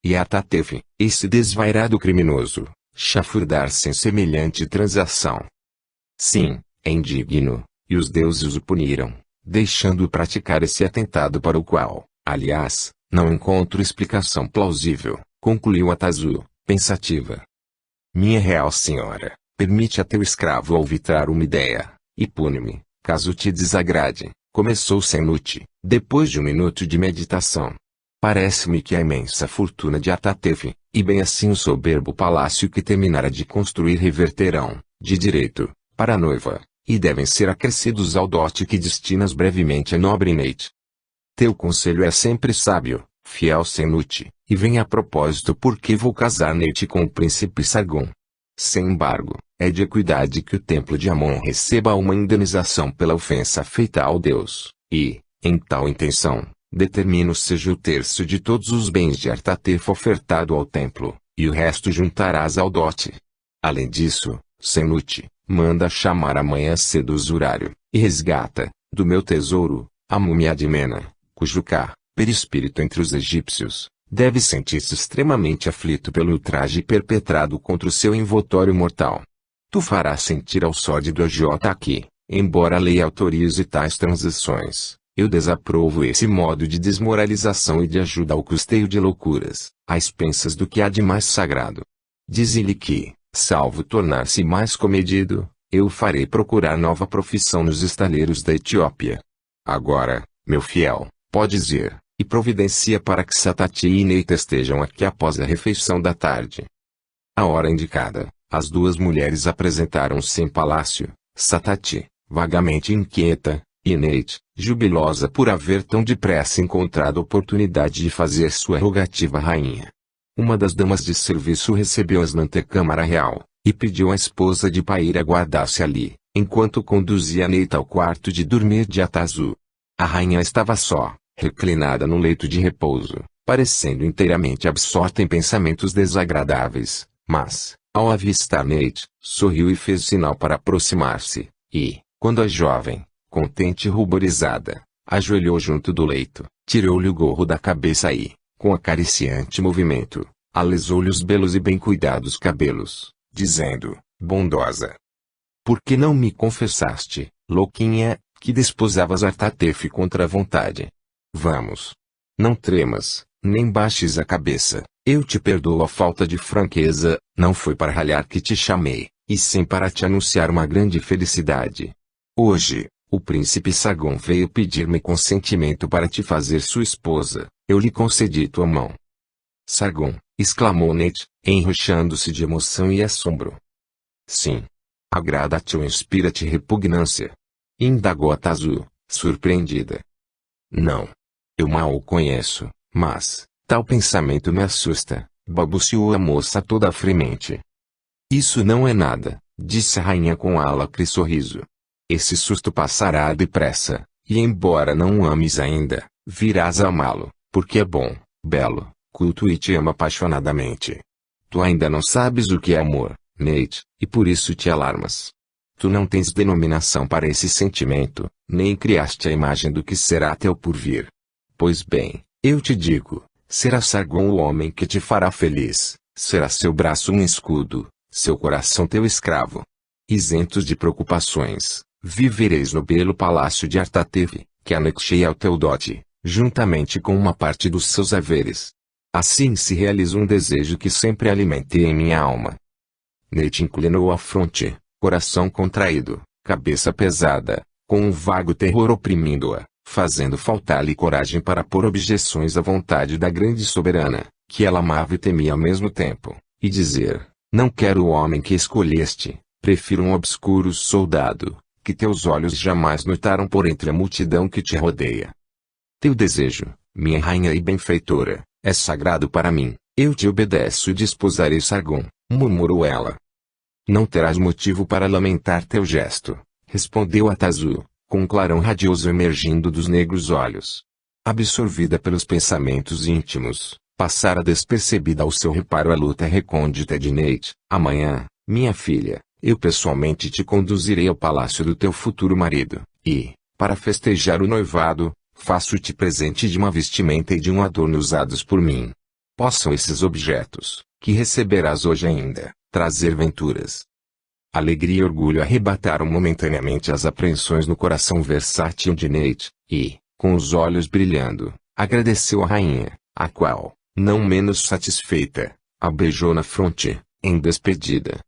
e Atatef, esse desvairado criminoso, chafurdar-se em semelhante transação. Sim, é indigno, e os deuses o puniram, deixando-o praticar esse atentado para o qual, aliás, não encontro explicação plausível, concluiu Atazu, pensativa. Minha real senhora, permite a teu escravo arbitrar uma ideia, e pune-me, caso te desagrade, começou Senuti, depois de um minuto de meditação. Parece-me que a imensa fortuna de Atatef, e bem assim o soberbo palácio que terminara de construir reverterão, de direito, para a noiva, e devem ser acrescidos ao dote que destinas brevemente a nobre Neit. Teu conselho é sempre sábio, fiel Senuti, e vem a propósito porque vou casar Neit com o príncipe Sargon. Sem embargo, é de equidade que o templo de Amon receba uma indenização pela ofensa feita ao Deus, e, em tal intenção, determino seja o terço de todos os bens de Artatef ofertado ao templo, e o resto juntarás ao dote. Além disso, Senuti, manda chamar amanhã cedo o usurário, e resgata, do meu tesouro, a múmia de Mena, cujo perispírito entre os egípcios, deve sentir-se extremamente aflito pelo ultraje perpetrado contra o seu invotório mortal. Tu farás sentir ao sórdido agiota que, embora a lei autorize tais transações, eu desaprovo esse modo de desmoralização e de ajuda ao custeio de loucuras, às expensas do que há de mais sagrado. Dize-lhe que, salvo tornar-se mais comedido, eu farei procurar nova profissão nos estaleiros da Etiópia. Agora, meu fiel, podes ir, e providencia para que Satati e Neit estejam aqui após a refeição da tarde. À hora indicada, as duas mulheres apresentaram-se em palácio, Satati, vagamente inquieta, e Neit, jubilosa por haver tão depressa encontrado oportunidade de fazer sua rogativa à rainha. Uma das damas de serviço recebeu-as na antecâmara real, e pediu à esposa de Paíra guardar-se ali, enquanto conduzia Neit ao quarto de dormir de Atazu. A rainha estava só, reclinada no leito de repouso, parecendo inteiramente absorta em pensamentos desagradáveis, mas, ao avistar Neit, sorriu e fez sinal para aproximar-se, e, quando a jovem, contente e ruborizada, ajoelhou junto do leito, tirou-lhe o gorro da cabeça e, com acariciante movimento, alisou-lhe os belos e bem cuidados cabelos, dizendo, bondosa: por que não me confessaste, louquinha, que desposavas Artatef contra a vontade? Vamos. Não tremas, nem baixes a cabeça, eu te perdoo a falta de franqueza, não foi para ralhar que te chamei, e sim para te anunciar uma grande felicidade. Hoje, o príncipe Sargon veio pedir-me consentimento para te fazer sua esposa, eu lhe concedi tua mão. Sargon, exclamou Neit, enroxando-se de emoção e assombro. Sim. Agrada-te ou inspira-te repugnância? Indagou Atazu, surpreendida. Não. Eu mal o conheço, mas, tal pensamento me assusta, balbuciou a moça toda fremente. Isso não é nada, disse a rainha com alacre sorriso. Esse susto passará depressa, e embora não o ames ainda, virás a amá-lo, porque é bom, belo, culto e te ama apaixonadamente. Tu ainda não sabes o que é amor, Neit, e por isso te alarmas. Tu não tens denominação para esse sentimento, nem criaste a imagem do que será teu porvir. Pois bem, eu te digo, será Sargon o homem que te fará feliz, será seu braço um escudo, seu coração teu escravo. Isentos de preocupações, vivereis no belo palácio de Artatef, que anexei ao teu dote, juntamente com uma parte dos seus haveres. Assim se realiza um desejo que sempre alimentei em minha alma. Neit inclinou a fronte, coração contraído, cabeça pesada, com um vago terror oprimindo-a, fazendo faltar-lhe coragem para pôr objeções à vontade da grande soberana, que ela amava e temia ao mesmo tempo, e dizer, não quero o homem que escolheste, prefiro um obscuro soldado, que teus olhos jamais notaram por entre a multidão que te rodeia. Teu desejo, minha rainha e benfeitora, é sagrado para mim, eu te obedeço e desposarei Sargon, murmurou ela. Não terás motivo para lamentar teu gesto, respondeu Atazu, com um clarão radioso emergindo dos negros olhos. Absorvida pelos pensamentos íntimos, passara despercebida ao seu reparo a luta recôndita de Neit. Amanhã, minha filha, eu pessoalmente te conduzirei ao palácio do teu futuro marido, e, para festejar o noivado, faço-te presente de uma vestimenta e de um adorno usados por mim. possam esses objetos, que receberás hoje ainda, trazer venturas. Alegria e orgulho arrebataram momentaneamente as apreensões no coração versátil de Nate, e, com os olhos brilhando, agradeceu a rainha, a qual, não menos satisfeita, a beijou na fronte, em despedida.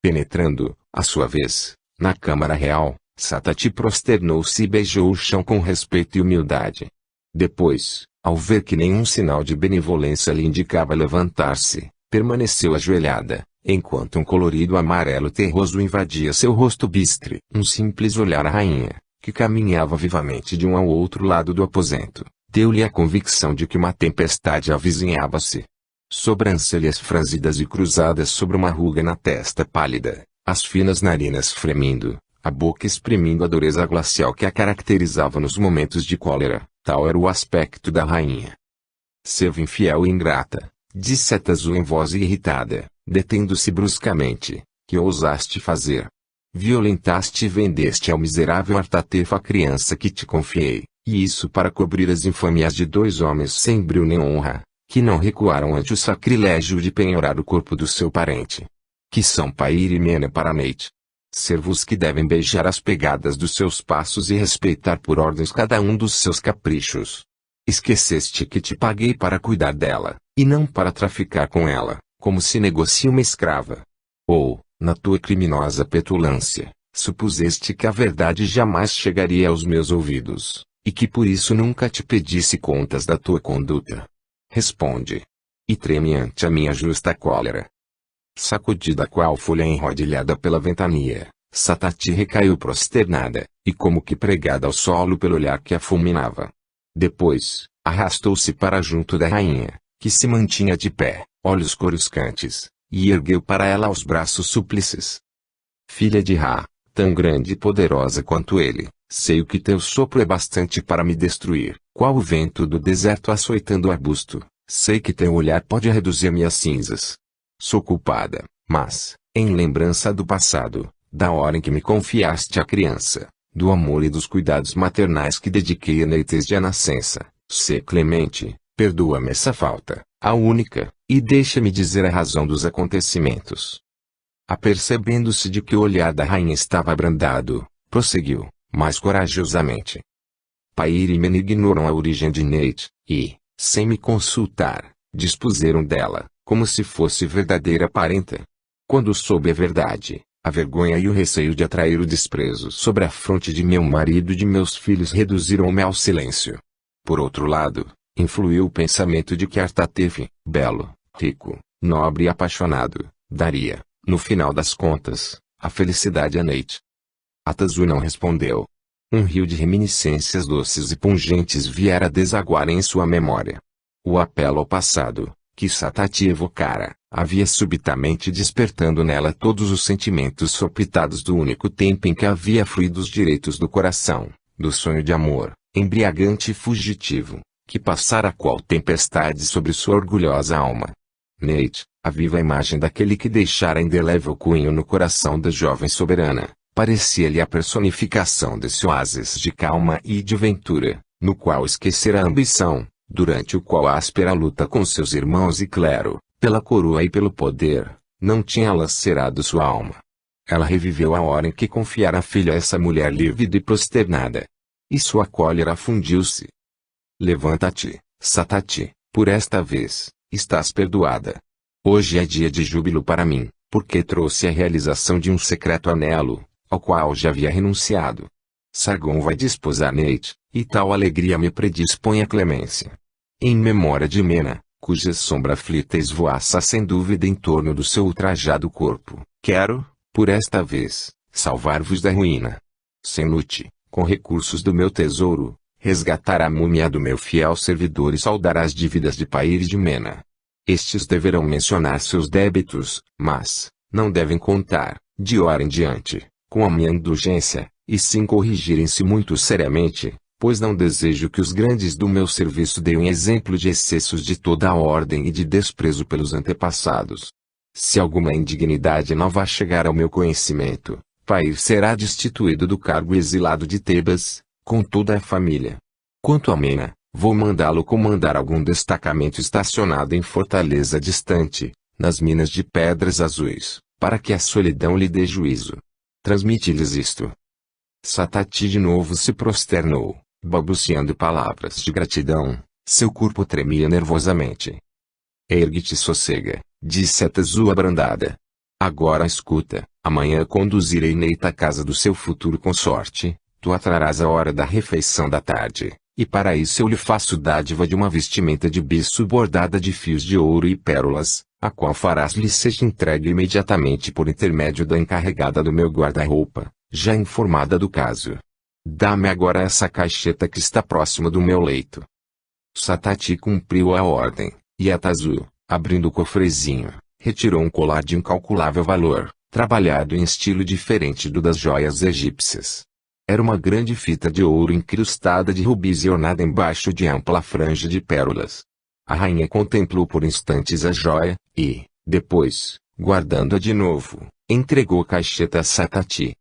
Penetrando, à sua vez, na Câmara Real, Satati prosternou-se e beijou o chão com respeito e humildade. Depois, ao ver que nenhum sinal de benevolência lhe indicava levantar-se, permaneceu ajoelhada, enquanto um colorido amarelo terroso invadia seu rosto bistre. Um simples olhar à rainha, que caminhava vivamente de um ao outro lado do aposento, deu-lhe a convicção de que uma tempestade avizinhava-se. Sobrancelhas franzidas e cruzadas sobre uma ruga na testa pálida, as finas narinas fremindo, a boca exprimindo a dureza glacial que a caracterizava nos momentos de cólera, tal era o aspecto da rainha. Serva infiel e ingrata, disse Atazu em voz irritada, detendo-se bruscamente, que ousaste fazer? Violentaste e vendeste ao miserável Artatefa a criança que te confiei, e isso para cobrir as infâmias de 2 homens sem brio nem honra, que não recuaram ante o sacrilégio de penhorar o corpo do seu parente. Que são Pair e Mena para Nate. Servos que devem beijar as pegadas dos seus passos e respeitar por ordens cada um dos seus caprichos. Esqueceste que te paguei para cuidar dela, e não para traficar com ela, como se negocia uma escrava. Ou, na tua criminosa petulância, supuseste que a verdade jamais chegaria aos meus ouvidos, e que por isso nunca te pedisse contas da tua conduta. Responde. E treme ante a minha justa cólera. Sacudida qual folha enrodilhada pela ventania, Satati recaiu prosternada, e como que pregada ao solo pelo olhar que a fulminava. Depois, arrastou-se para junto da rainha, que se mantinha de pé, olhos coruscantes, e ergueu para ela os braços súplices. Filha de Ra, tão grande e poderosa quanto ele, sei o que teu sopro é bastante para me destruir, qual o vento do deserto açoitando o arbusto, sei que teu olhar pode reduzir-me a cinzas. Sou culpada, mas, em lembrança do passado, da hora em que me confiaste a criança, do amor e dos cuidados maternais que dediquei a Nate desde a nascença, sê clemente, perdoa-me essa falta, a única, e deixa-me dizer a razão dos acontecimentos. Apercebendo-se de que o olhar da rainha estava abrandado, prosseguiu, mais corajosamente. Pair e Mena ignoram a origem de Nate, e, sem me consultar, dispuseram dela, como se fosse verdadeira parenta. Quando soube a verdade, a vergonha e o receio de atrair o desprezo sobre a fronte de meu marido e de meus filhos reduziram-me ao silêncio. Por outro lado, influiu o pensamento de que Artatefe, belo, rico, nobre e apaixonado, daria, no final das contas, a felicidade a Nate. Atazu não respondeu. Um rio de reminiscências doces e pungentes viera desaguar em sua memória. O apelo ao passado, que Satati evocara, havia subitamente despertando nela todos os sentimentos sopitados do único tempo em que havia fluído os direitos do coração, do sonho de amor, embriagante e fugitivo, que passara qual tempestade sobre sua orgulhosa alma. Nate, a viva imagem daquele que deixara indelével cunho no coração da jovem soberana, parecia-lhe a personificação desse oásis de calma e de ventura, no qual esquecera a ambição, durante o qual a áspera luta com seus irmãos e clero, pela coroa e pelo poder, não tinha lacerado sua alma. Ela reviveu a hora em que confiara a filha a essa mulher lívida e prosternada. E sua cólera fundiu-se. Levanta-te, Satati, por esta vez, estás perdoada. Hoje é dia de júbilo para mim, porque trouxe a realização de um secreto anelo, ao qual já havia renunciado. Sargon vai desposar Nate, e tal alegria me predispõe à clemência. Em memória de Mena, cuja sombra aflita esvoaça sem dúvida em torno do seu ultrajado corpo, quero, por esta vez, salvar-vos da ruína. Sem lute, com recursos do meu tesouro, resgatar a múmia do meu fiel servidor e saldar as dívidas de Pair e de Mena. Estes deverão mencionar seus débitos, mas, não devem contar, de hora em diante, com a minha indulgência, e sim corrigirem-se muito seriamente, pois não desejo que os grandes do meu serviço deem exemplo de excessos de toda a ordem e de desprezo pelos antepassados. Se alguma indignidade nova chegar ao meu conhecimento, Pair será destituído do cargo e exilado de Tebas, com toda a família. Quanto a Mena, Vou mandá-lo comandar algum destacamento estacionado em fortaleza distante, nas minas de pedras azuis, para que a solidão lhe dê juízo. Transmite-lhes isto. Satati de novo se prosternou, balbuciando palavras de gratidão. Seu corpo tremia nervosamente. Ergue-te e sossega, disse a Tazu abrandada. Agora escuta, amanhã conduzirei Neita à casa do seu futuro consorte, tu a trarás a hora da refeição da tarde, e para isso eu lhe faço dádiva de uma vestimenta de biço bordada de fios de ouro e pérolas, a qual farás-lhe seja entregue imediatamente por intermédio da encarregada do meu guarda-roupa, já informada do caso. Dá-me agora essa caixeta que está próxima do meu leito. Satati cumpriu a ordem, e a Tazu, abrindo o cofrezinho, retirou um colar de incalculável valor, trabalhado em estilo diferente do das joias egípcias. Era uma grande fita de ouro incrustada de rubis e ornada embaixo de ampla franja de pérolas. A rainha contemplou por instantes a joia, e, depois, guardando-a de novo, entregou a caixeta a Satati.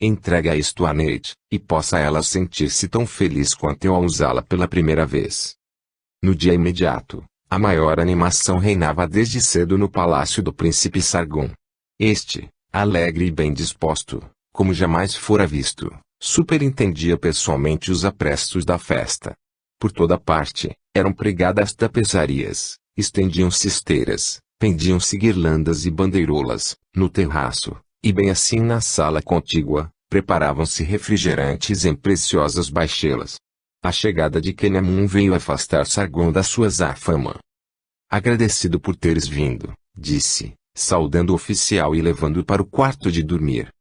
Entrega isto a Neith, e possa ela sentir-se tão feliz quanto eu ao usá-la pela primeira vez. No dia imediato, a maior animação reinava desde cedo no palácio do príncipe Sargon. Este, alegre e bem disposto, como jamais fora visto, superintendia pessoalmente os aprestos da festa. Por toda parte, eram pregadas tapeçarias, estendiam-se esteiras, pendiam-se guirlandas e bandeirolas, no terraço, e bem assim na sala contígua, preparavam-se refrigerantes em preciosas baixelas. A chegada de Kenyamun veio afastar Sargon da sua má fama. Agradecido por teres vindo, disse, saudando o oficial e levando-o para o quarto de dormir.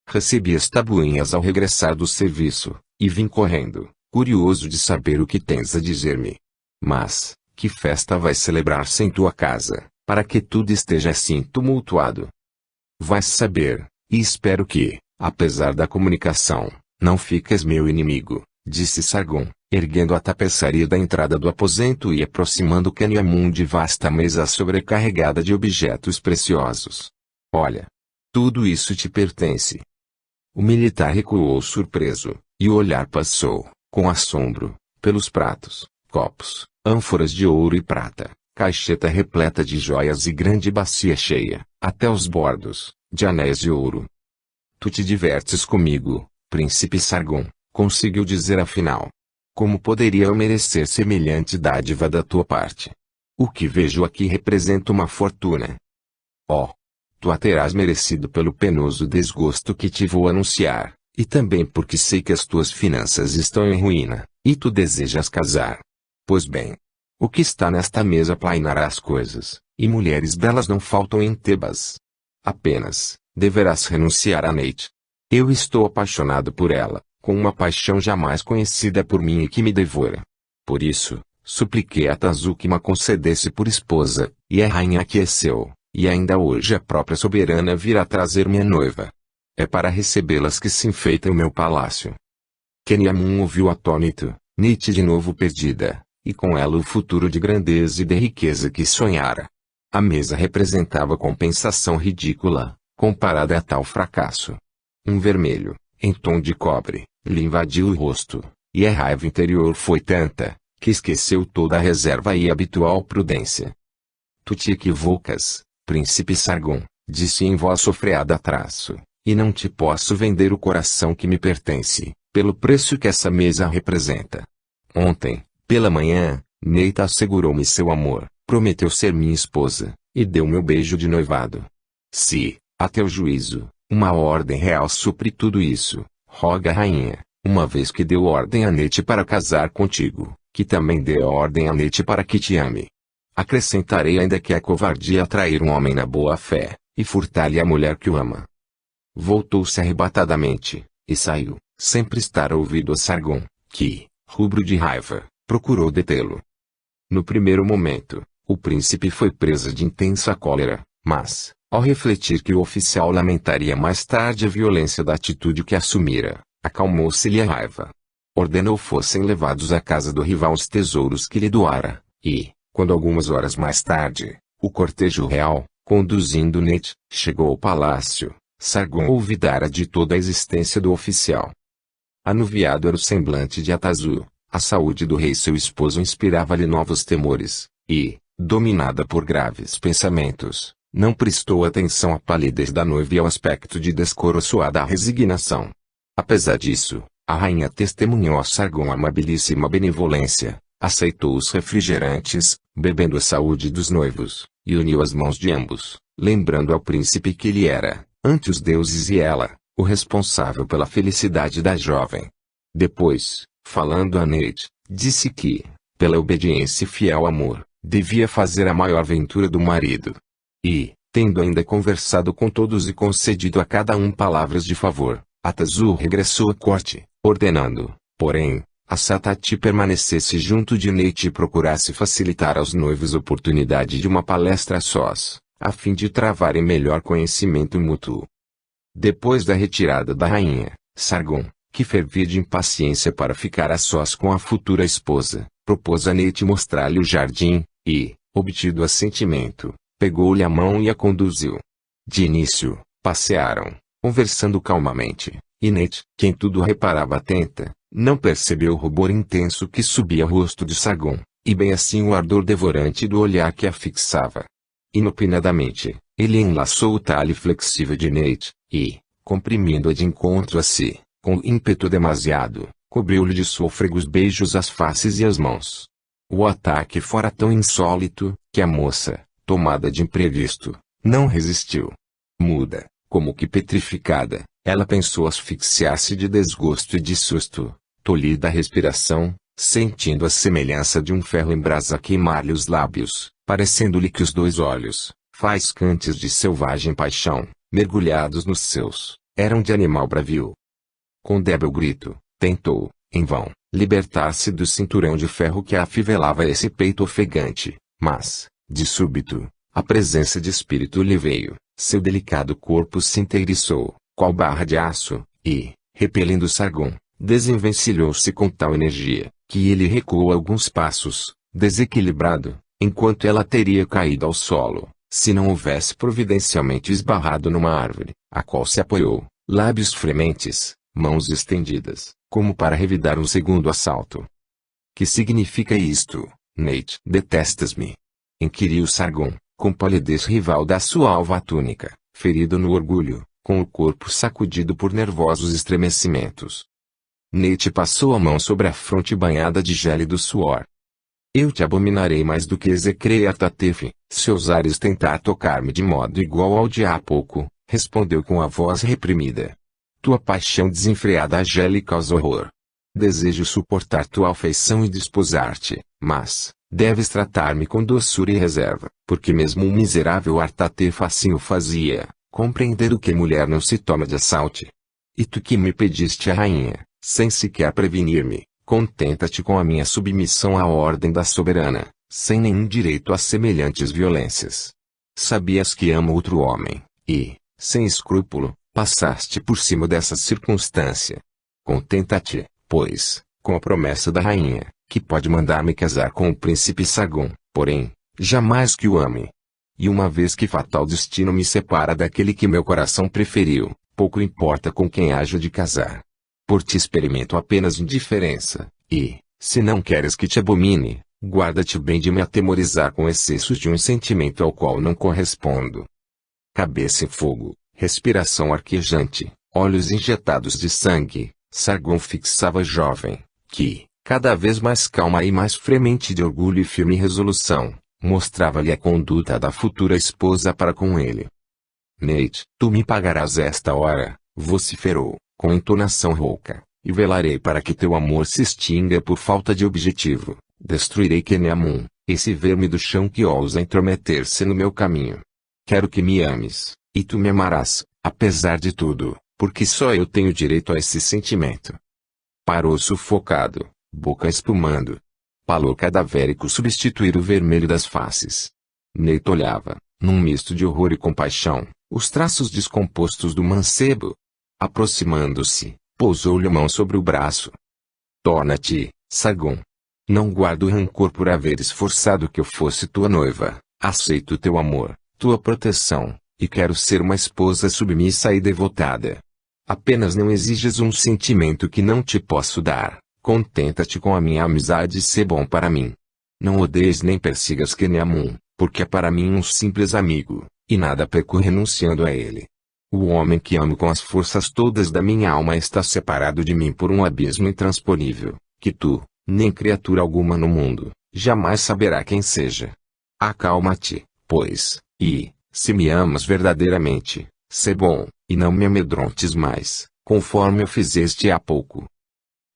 Recebi as tabuinhas ao regressar do serviço, e vim correndo, curioso de saber o que tens a dizer-me. Mas, que festa vais celebrar-se em tua casa, para que tudo esteja assim tumultuado? Vais saber, e espero que, apesar da comunicação, não fiques meu inimigo, disse Sargon, erguendo a tapeçaria da entrada do aposento e aproximando Kenyamun de vasta mesa sobrecarregada de objetos preciosos. Olha! Tudo isso te pertence. O militar recuou surpreso, e o olhar passou, com assombro, pelos pratos, copos, ânforas de ouro e prata, caixeta repleta de joias e grande bacia cheia, até os bordos, de anéis de ouro. Tu te divertes comigo, príncipe Sargon, conseguiu dizer afinal. Como poderia eu merecer semelhante dádiva da tua parte? O que vejo aqui representa uma fortuna. Oh! Tu a terás merecido pelo penoso desgosto que te vou anunciar, e também porque sei que as tuas finanças estão em ruína, e tu desejas casar. Pois bem, o que está nesta mesa plainará as coisas, e mulheres belas não faltam em Tebas. Apenas, deverás renunciar a Neith. Eu estou apaixonado por ela, com uma paixão jamais conhecida por mim e que me devora. Por isso, supliquei a Tazu que me concedesse por esposa, e a rainha aqueceu, e ainda hoje a própria soberana virá trazer minha noiva. É para recebê-las que se enfeita o meu palácio. Kenyamun ouviu atônito, Neith de novo perdida, e com ela o futuro de grandeza e de riqueza que sonhara. A mesa representava compensação ridícula, comparada a tal fracasso. Um vermelho, em tom de cobre, lhe invadiu o rosto, e a raiva interior foi tanta, que esqueceu toda a reserva e a habitual prudência. Tu te equivocas, príncipe Sargon, disse em voz sofreada a traço, e não te posso vender o coração que me pertence, pelo preço que essa mesa representa. Ontem, pela manhã, Neita assegurou-me seu amor, prometeu ser minha esposa, e deu meu beijo de noivado. Se, a teu juízo, uma ordem real supre tudo isso, roga a rainha, uma vez que deu ordem a Neith para casar contigo, que também dê ordem a Neith para que te ame. Acrescentarei ainda que é covardia atrair um homem na boa fé, e furtar-lhe a mulher que o ama. Voltou-se arrebatadamente, e saiu, sem prestar ouvido a Sargon, que, rubro de raiva, procurou detê-lo. No primeiro momento, o príncipe foi preso de intensa cólera, mas, ao refletir que o oficial lamentaria mais tarde a violência da atitude que assumira, acalmou-se-lhe a raiva. Ordenou fossem levados à casa do rival os tesouros que lhe doara, e, quando algumas horas mais tarde, o cortejo real, conduzindo Neith, chegou ao palácio, Sargon olvidara de toda a existência do oficial. Anuviado era o semblante de Atazu, A saúde do rei seu esposo inspirava-lhe novos temores, e, dominada por graves pensamentos, não prestou atenção à palidez da noiva e ao aspecto de descoroçoada resignação. Apesar disso, a rainha testemunhou a Sargon amabilíssima benevolência, aceitou os refrigerantes, bebendo a saúde dos noivos, e uniu as mãos de ambos, lembrando ao príncipe que ele era, ante os deuses e ela, o responsável pela felicidade da jovem. Depois, falando a Neith, disse que, pela obediência e fiel amor, devia fazer a maior ventura do marido. E, tendo ainda conversado com todos e concedido a cada um palavras de favor, Atazu regressou à corte, ordenando, porém, a Satati permanecesse junto de Neith e procurasse facilitar aos noivos oportunidade de uma palestra a sós, a fim de travarem melhor conhecimento mútuo. Depois da retirada da rainha, Sargon, que fervia de impaciência para ficar a sós com a futura esposa, propôs a Neith mostrar-lhe o jardim, e, obtido assentimento, pegou-lhe a mão e a conduziu. De início, passearam, conversando calmamente, e Neith, quem tudo reparava atenta, não percebeu o rubor intenso que subia ao rosto de Sargon, e bem assim o ardor devorante do olhar que a fixava. Inopinadamente, ele enlaçou o talhe flexível de Neith, e, comprimindo-a de encontro a si, com ímpeto demasiado, cobriu-lhe de sôfregos beijos as faces e as mãos. O ataque fora tão insólito, que a moça, tomada de imprevisto, não resistiu. Muda, como que petrificada, ela pensou asfixiar-se de desgosto e de susto, tolhida a respiração, sentindo a semelhança de um ferro em brasa queimar-lhe os lábios, parecendo-lhe que os dois olhos, faiscantes de selvagem paixão, mergulhados nos seus, eram de animal bravio. Com débil grito, tentou, em vão, libertar-se do cinturão de ferro que afivelava esse peito ofegante, mas, de súbito, a presença de espírito lhe veio, seu delicado corpo se inteiriçou, qual barra de aço, e, repelindo Sargon, desenvencilhou-se com tal energia, que ele recuou alguns passos, desequilibrado, enquanto ela teria caído ao solo, se não houvesse providencialmente esbarrado numa árvore, a qual se apoiou, lábios frementes, mãos estendidas, como para revidar um segundo assalto. Que significa isto, Neith? Detestas-me? Inquiriu Sargon, com palidez rival da sua alva túnica, ferido no orgulho, com o corpo sacudido por nervosos estremecimentos. Neith passou a mão sobre a fronte banhada de gélido suor. Eu te abominarei mais do que execrei Artatefe, se ousares tentar tocar-me de modo igual ao de há pouco, respondeu com a voz reprimida. Tua paixão desenfreada a lhe causa horror. Desejo suportar tua afeição e desposar-te, mas, deves tratar-me com doçura e reserva, porque mesmo um miserável Artatefe assim o fazia, compreender o que mulher não se toma de assalte. E tu que me pediste a rainha, sem sequer prevenir-me, contenta-te com a minha submissão à ordem da soberana, sem nenhum direito a semelhantes violências. Sabias que amo outro homem, e, sem escrúpulo, passaste por cima dessa circunstância. Contenta-te, pois, com a promessa da rainha, que pode mandar-me casar com o príncipe Sargon, porém, jamais que o ame. E uma vez que fatal destino me separa daquele que meu coração preferiu, pouco importa com quem haja de casar. Por ti experimento apenas indiferença, e, se não queres que te abomine, guarda-te bem de me atemorizar com excessos de um sentimento ao qual não correspondo. Cabeça em fogo, respiração arquejante, olhos injetados de sangue, Sargon fixava a jovem, que, cada vez mais calma e mais fremente de orgulho e firme resolução, mostrava-lhe a conduta da futura esposa para com ele. Neith, tu me pagarás esta hora, vociferou, com entonação rouca, e velarei para que teu amor se extinga por falta de objetivo. Destruirei Keneamun, esse verme do chão que ousa intrometer-se no meu caminho. Quero que me ames, e tu me amarás, apesar de tudo, porque só eu tenho direito a esse sentimento. Parou sufocado, boca espumando. Pálor cadavérico substituir o vermelho das faces. Neith olhava, num misto de horror e compaixão, os traços descompostos do mancebo. Aproximando-se, pousou-lhe a mão sobre o braço. Torna-te, Sargon. Não guardo rancor por haver esforçado que eu fosse tua noiva, aceito teu amor, tua proteção, e quero ser uma esposa submissa e devotada. Apenas não exijas um sentimento que não te posso dar, contenta-te com a minha amizade e sê bom para mim. Não odeies nem persigas Keneamun, porque é para mim um simples amigo, e nada perco renunciando a ele. O homem que amo com as forças todas da minha alma está separado de mim por um abismo intransponível, que tu, nem criatura alguma no mundo, jamais saberá quem seja. Acalma-te, pois, e, se me amas verdadeiramente, sê bom, e não me amedrontes mais, conforme o fizeste há pouco.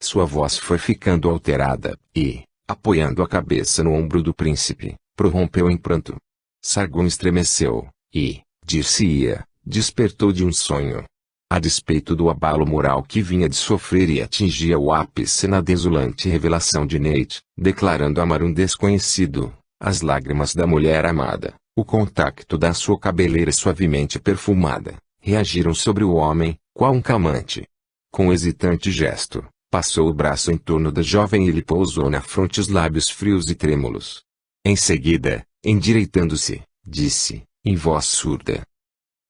Sua voz foi ficando alterada, e, apoiando a cabeça no ombro do príncipe, prorrompeu em pranto. Sargon estremeceu, e, dir-se-ia, despertou de um sonho. A despeito do abalo moral que vinha de sofrer e atingia o ápice na desolante revelação de Nate, declarando amar um desconhecido, as lágrimas da mulher amada, o contacto da sua cabeleira suavemente perfumada, reagiram sobre o homem, qual um calmante. Com hesitante gesto, passou o braço em torno da jovem e lhe pousou na fronte os lábios frios e trêmulos. Em seguida, endireitando-se, disse, em voz surda: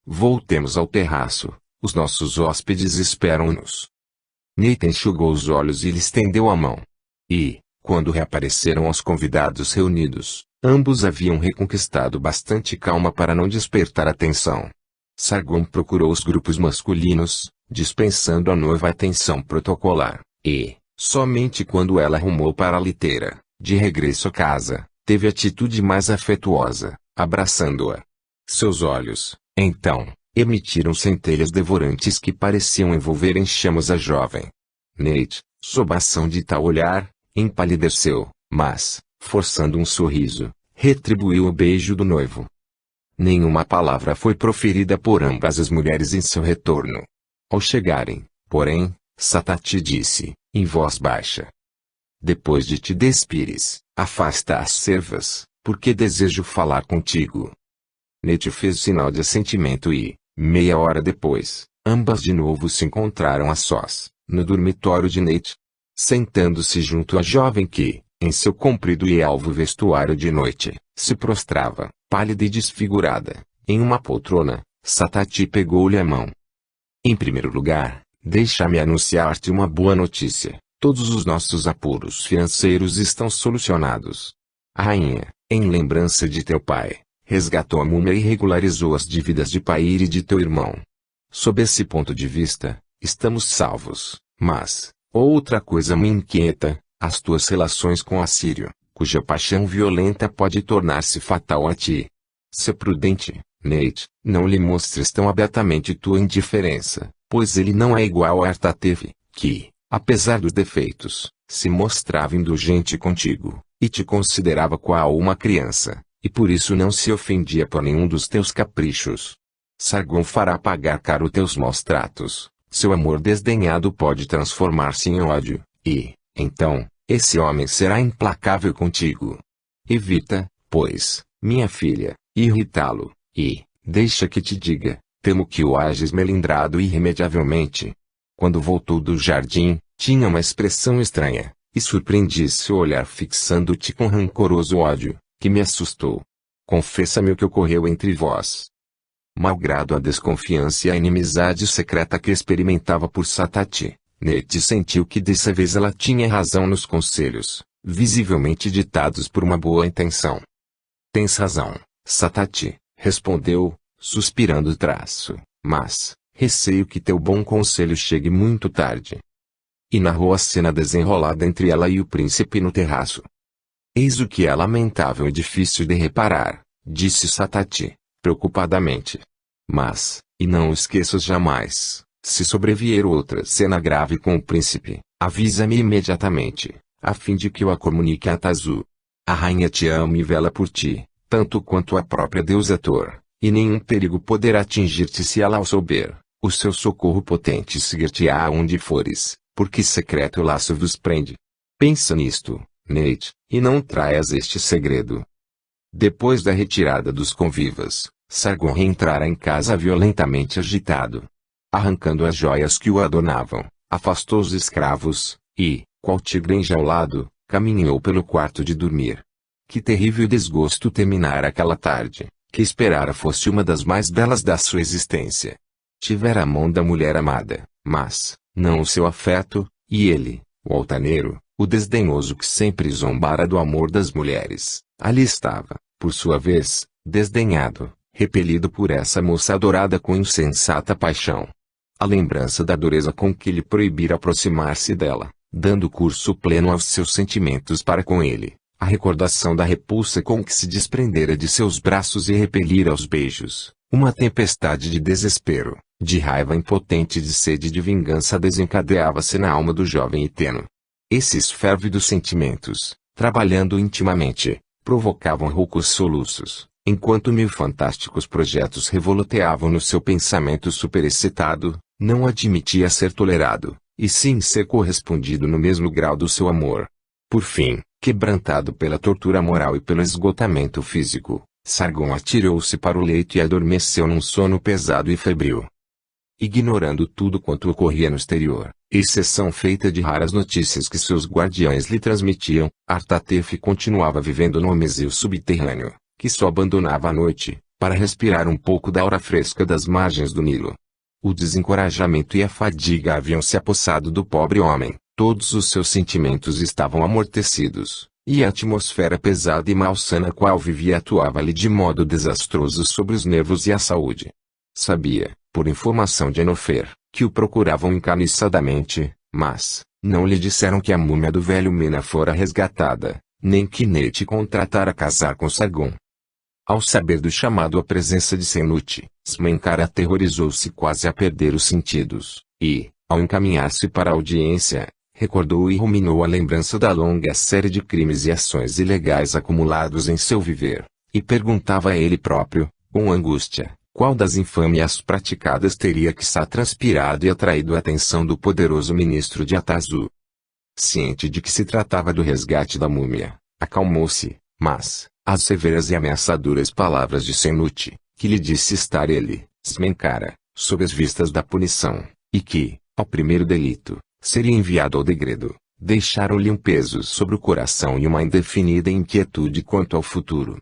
voltemos ao terraço, os nossos hóspedes esperam-nos. Nate enxugou os olhos e lhe estendeu a mão. E, quando reapareceram aos convidados reunidos, ambos haviam reconquistado bastante calma para não despertar atenção. Sargon procurou os grupos masculinos, dispensando a noiva a atenção protocolar, e, somente quando ela rumou para a liteira, de regresso à casa, teve atitude mais afetuosa, abraçando-a. Seus olhos, então, emitiram centelhas devorantes que pareciam envolver em chamas a jovem. Nate, sob a ação de tal olhar, empalideceu, mas, forçando um sorriso, retribuiu o beijo do noivo. Nenhuma palavra foi proferida por ambas as mulheres em seu retorno. Ao chegarem, porém, Satati disse, em voz baixa: depois de te despires, afasta as servas, porque desejo falar contigo. Nate fez sinal de assentimento e, meia hora depois, ambas de novo se encontraram a sós, no dormitório de Nate. Sentando-se junto à jovem que, em seu comprido e alvo vestuário de noite, se prostrava, pálida e desfigurada, em uma poltrona, Satati pegou-lhe a mão. Em primeiro lugar, deixa-me anunciar-te uma boa notícia: todos os nossos apuros financeiros estão solucionados. A rainha, em lembrança de teu pai, resgatou a múmia e regularizou as dívidas de Pair e de teu irmão. Sob esse ponto de vista, estamos salvos, mas, outra coisa me inquieta: as tuas relações com Assírio, cuja paixão violenta pode tornar-se fatal a ti. Sê prudente, Nate, não lhe mostres tão abertamente tua indiferença, pois ele não é igual a Artateve, que, apesar dos defeitos, se mostrava indulgente contigo, e te considerava qual uma criança, e por isso não se ofendia por nenhum dos teus caprichos. Sargon fará pagar caro teus maus tratos, seu amor desdenhado pode transformar-se em ódio, e, então, esse homem será implacável contigo. Evita, pois, minha filha, irritá-lo, e, deixa que te diga, temo que o hajas melindrado irremediavelmente. Quando voltou do jardim, tinha uma expressão estranha, e surpreendi seu olhar fixando-te com rancoroso ódio, que me assustou. Confessa-me o que ocorreu entre vós. Malgrado a desconfiança e a inimizade secreta que experimentava por Satati, Nate sentiu que dessa vez ela tinha razão nos conselhos, visivelmente ditados por uma boa intenção. Tens razão, Satati, respondeu, suspirando mas, receio que teu bom conselho chegue muito tarde. E narrou a cena desenrolada entre ela e o príncipe no terraço. Eis o que é lamentável e difícil de reparar, disse Satati, preocupadamente. Mas, e não esqueças jamais, se sobrevier outra cena grave com o príncipe, avisa-me imediatamente, a fim de que eu a comunique a Tazu. A rainha te ama e vela por ti, tanto quanto a própria deusa Thor, e nenhum perigo poderá atingir-te se ela o souber. O seu socorro potente seguir-te-á aonde fores, porque secreto laço vos prende. Pensa nisto, Nate, e não traias este segredo. Depois da retirada dos convivas, Sargon reentrara em casa violentamente agitado. Arrancando as joias que o adornavam, afastou os escravos, e, qual tigre enjaulado, caminhou pelo quarto de dormir. Que terrível desgosto terminara aquela tarde, que esperara fosse uma das mais belas da sua existência. Tivera a mão da mulher amada, mas, não o seu afeto, e ele, O altaneiro, o desdenhoso que sempre zombara do amor das mulheres, ali estava, por sua vez, desdenhado, repelido por essa moça adorada com insensata paixão. A lembrança da dureza com que lhe proibira aproximar-se dela, dando curso pleno aos seus sentimentos para com ele, a recordação da repulsa com que se desprendera de seus braços e repelira aos beijos, uma tempestade de desespero, de raiva impotente e de sede de vingança desencadeava-se na alma do jovem Eteno. Esses férvidos sentimentos, trabalhando intimamente, provocavam roucos soluços, enquanto mil fantásticos projetos revoloteavam no seu pensamento superexcitado. Não admitia ser tolerado, e sim ser correspondido no mesmo grau do seu amor. Por fim, quebrantado pela tortura moral e pelo esgotamento físico, Sargon atirou-se para o leito e adormeceu num sono pesado e febril. Ignorando tudo quanto ocorria no exterior, exceção feita de raras notícias que seus guardiães lhe transmitiam, Artatef continuava vivendo no Homeseu subterrâneo, que só abandonava à noite, para respirar um pouco da aura fresca das margens do Nilo. O desencorajamento e a fadiga haviam se apossado do pobre homem, todos os seus sentimentos estavam amortecidos, e a atmosfera pesada e malsã na qual vivia atuava-lhe de modo desastroso sobre os nervos e a saúde. Sabia, por informação de Enofer, que o procuravam encarniçadamente, mas não lhe disseram que a múmia do velho Mena fora resgatada, nem que Nete contratara casar com Sargon. Ao saber do chamado à presença de Senute, Smenkara aterrorizou-se quase a perder os sentidos, e, ao encaminhar-se para a audiência, recordou e ruminou a lembrança da longa série de crimes e ações ilegais acumulados em seu viver, e perguntava a ele próprio, com angústia, qual das infâmias praticadas teria quiçá transpirado e atraído a atenção do poderoso ministro de Atazu. Ciente de que se tratava do resgate da múmia, acalmou-se, mas as severas e ameaçadoras palavras de Senute, que lhe disse estar ele, Smenkara, sob as vistas da punição, e que, ao primeiro delito, seria enviado ao degredo, deixaram-lhe um peso sobre o coração e uma indefinida inquietude quanto ao futuro.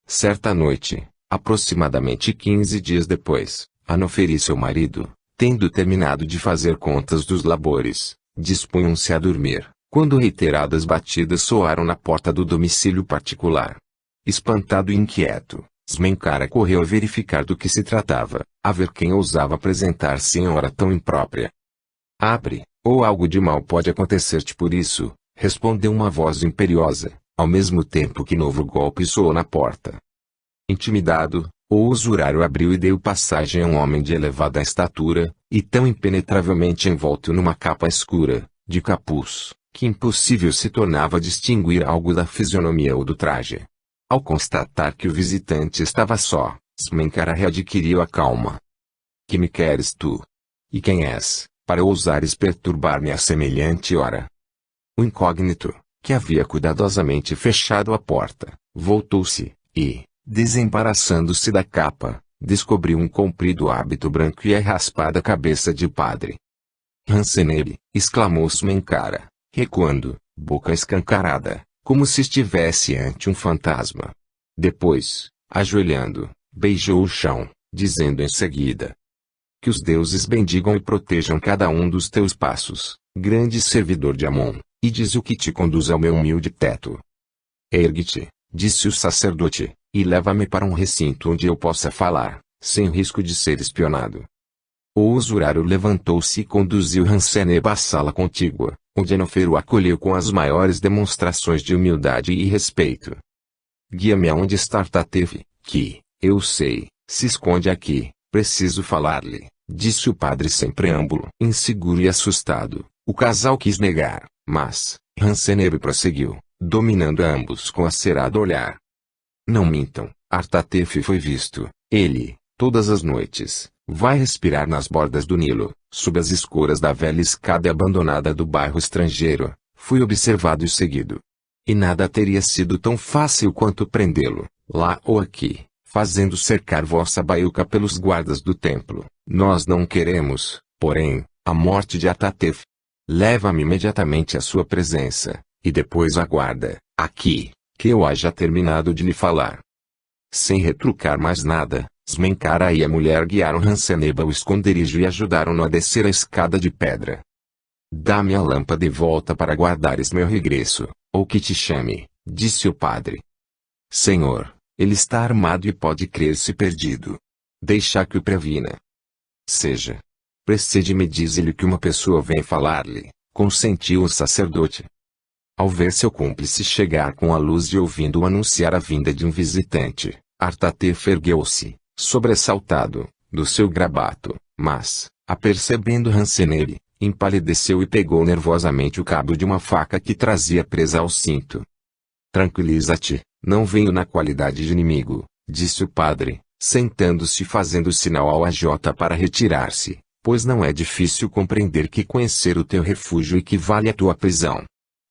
Certa noite, aproximadamente 15 dias depois, Enofer e seu marido, tendo terminado de fazer contas dos labores, dispunham-se a dormir, quando reiteradas batidas soaram na porta do domicílio particular. Espantado e inquieto, Smenkara correu a verificar do que se tratava, a ver quem ousava apresentar-se em hora tão imprópria. "Abre, ou algo de mal pode acontecer-te por isso", respondeu uma voz imperiosa, ao mesmo tempo que novo golpe soou na porta. Intimidado, o usurário abriu e deu passagem a um homem de elevada estatura, e tão impenetravelmente envolto numa capa escura, de capuz, que impossível se tornava distinguir algo da fisionomia ou do traje. Ao constatar que o visitante estava só, Smenkara readquiriu a calma. "Que me queres tu? E quem és, para ousares perturbar-me a semelhante hora?" O incógnito, que havia cuidadosamente fechado a porta, voltou-se, e, desembaraçando-se da capa, descobriu um comprido hábito branco e a raspada cabeça de padre. "Hanseneb", exclamou Smenkara, recuando, boca escancarada, como se estivesse ante um fantasma. Depois, ajoelhando, beijou o chão, dizendo em seguida: "Que os deuses bendigam e protejam cada um dos teus passos, grande servidor de Amon, e diz o que te conduz ao meu humilde teto." "Ergue-te", disse o sacerdote, "e leva-me para um recinto onde eu possa falar, sem risco de ser espionado." O usurário levantou-se e conduziu Hanseneb à sala contígua, onde Enofer o acolheu com as maiores demonstrações de humildade e respeito. "Guia-me aonde está Artatef, que, eu sei, se esconde aqui, preciso falar-lhe", disse o padre sem preâmbulo. Inseguro e assustado, o casal quis negar, mas Hanseneb prosseguiu, dominando a ambos com acerado olhar. "Não mintam, Artatef foi visto, ele, todas as noites, vai respirar nas bordas do Nilo, sob as escoras da velha escada abandonada do bairro estrangeiro. Fui observado e seguido. E nada teria sido tão fácil quanto prendê-lo, lá ou aqui, fazendo cercar vossa baiuca pelos guardas do templo. Nós não queremos, porém, a morte de Artatef. Leva-me imediatamente à sua presença, e depois aguarda, aqui, que eu haja terminado de lhe falar." Sem retrucar mais nada, Smenkara e a mulher guiaram Hanseneb ao esconderijo e ajudaram-no a descer a escada de pedra. Dá-me a lâmpada de volta para guardares meu regresso, ou que te chame, disse o padre. Senhor, ele está armado e pode crer-se perdido. Deixa que o previna. Seja. Precede-me, diz-lhe que uma pessoa vem falar-lhe, consentiu o sacerdote. Ao ver seu cúmplice chegar com a luz e ouvindo anunciar a vinda de um visitante, Artatef ergueu-se, sobressaltado, do seu grabato, mas, apercebendo Hansenebe, empalideceu e pegou nervosamente o cabo de uma faca que trazia presa ao cinto. Tranquiliza-te, não venho na qualidade de inimigo, disse o padre, sentando-se e fazendo sinal ao AJ para retirar-se, pois não é difícil compreender que conhecer o teu refúgio equivale à tua prisão.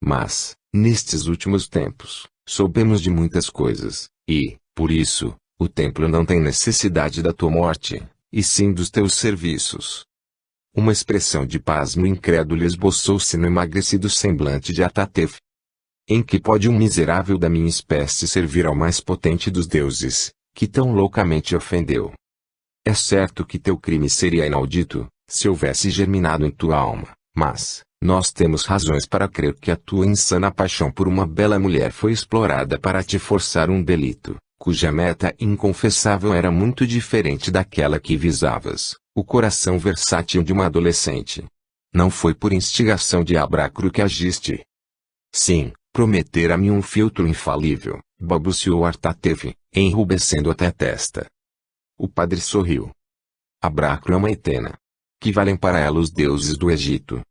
Mas, nestes últimos tempos, soubemos de muitas coisas, e, por isso, o templo não tem necessidade da tua morte, e sim dos teus serviços. Uma expressão de pasmo incrédulo esboçou-se no emagrecido semblante de Artatef. Em que pode um miserável da minha espécie servir ao mais potente dos deuses, que tão loucamente ofendeu? É certo que teu crime seria inaudito, se houvesse germinado em tua alma, mas, nós temos razões para crer que a tua insana paixão por uma bela mulher foi explorada para te forçar um delito, cuja meta inconfessável era muito diferente daquela que visavas, o coração versátil de uma adolescente. Não foi por instigação de Abracro que agiste. Sim, prometera-me um filtro infalível, balbuciou Artatef, enrubescendo até a testa. O padre sorriu. Abracro é uma Etena. Que valem para ela os deuses do Egito.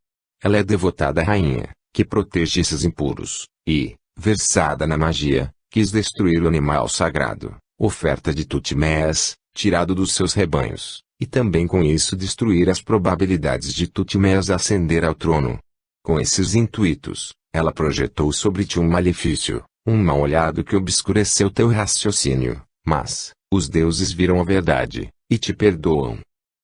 Ela é devotada à rainha, que protege esses impuros, e, versada na magia, quis destruir o animal sagrado, oferta de Tutmés, tirado dos seus rebanhos, e também com isso destruir as probabilidades de Tutmés ascender ao trono. Com esses intuitos, ela projetou sobre ti um malefício, um mal-olhado que obscureceu teu raciocínio, mas, os deuses viram a verdade, e te perdoam.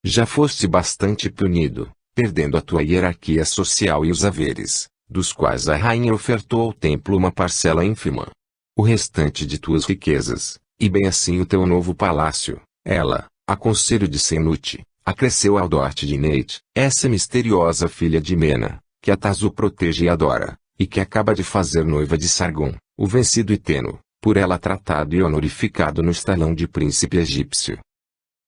Já foste bastante punido, perdendo a tua hierarquia social e os haveres, dos quais a rainha ofertou ao templo uma parcela ínfima. O restante de tuas riquezas, e bem assim o teu novo palácio, ela, a conselho de Senute, acresceu ao dote de Neit, essa misteriosa filha de Mena, que Atazu protege e adora, e que acaba de fazer noiva de Sargon, o vencido Eteno, por ela tratado e honorificado no estalão de príncipe egípcio.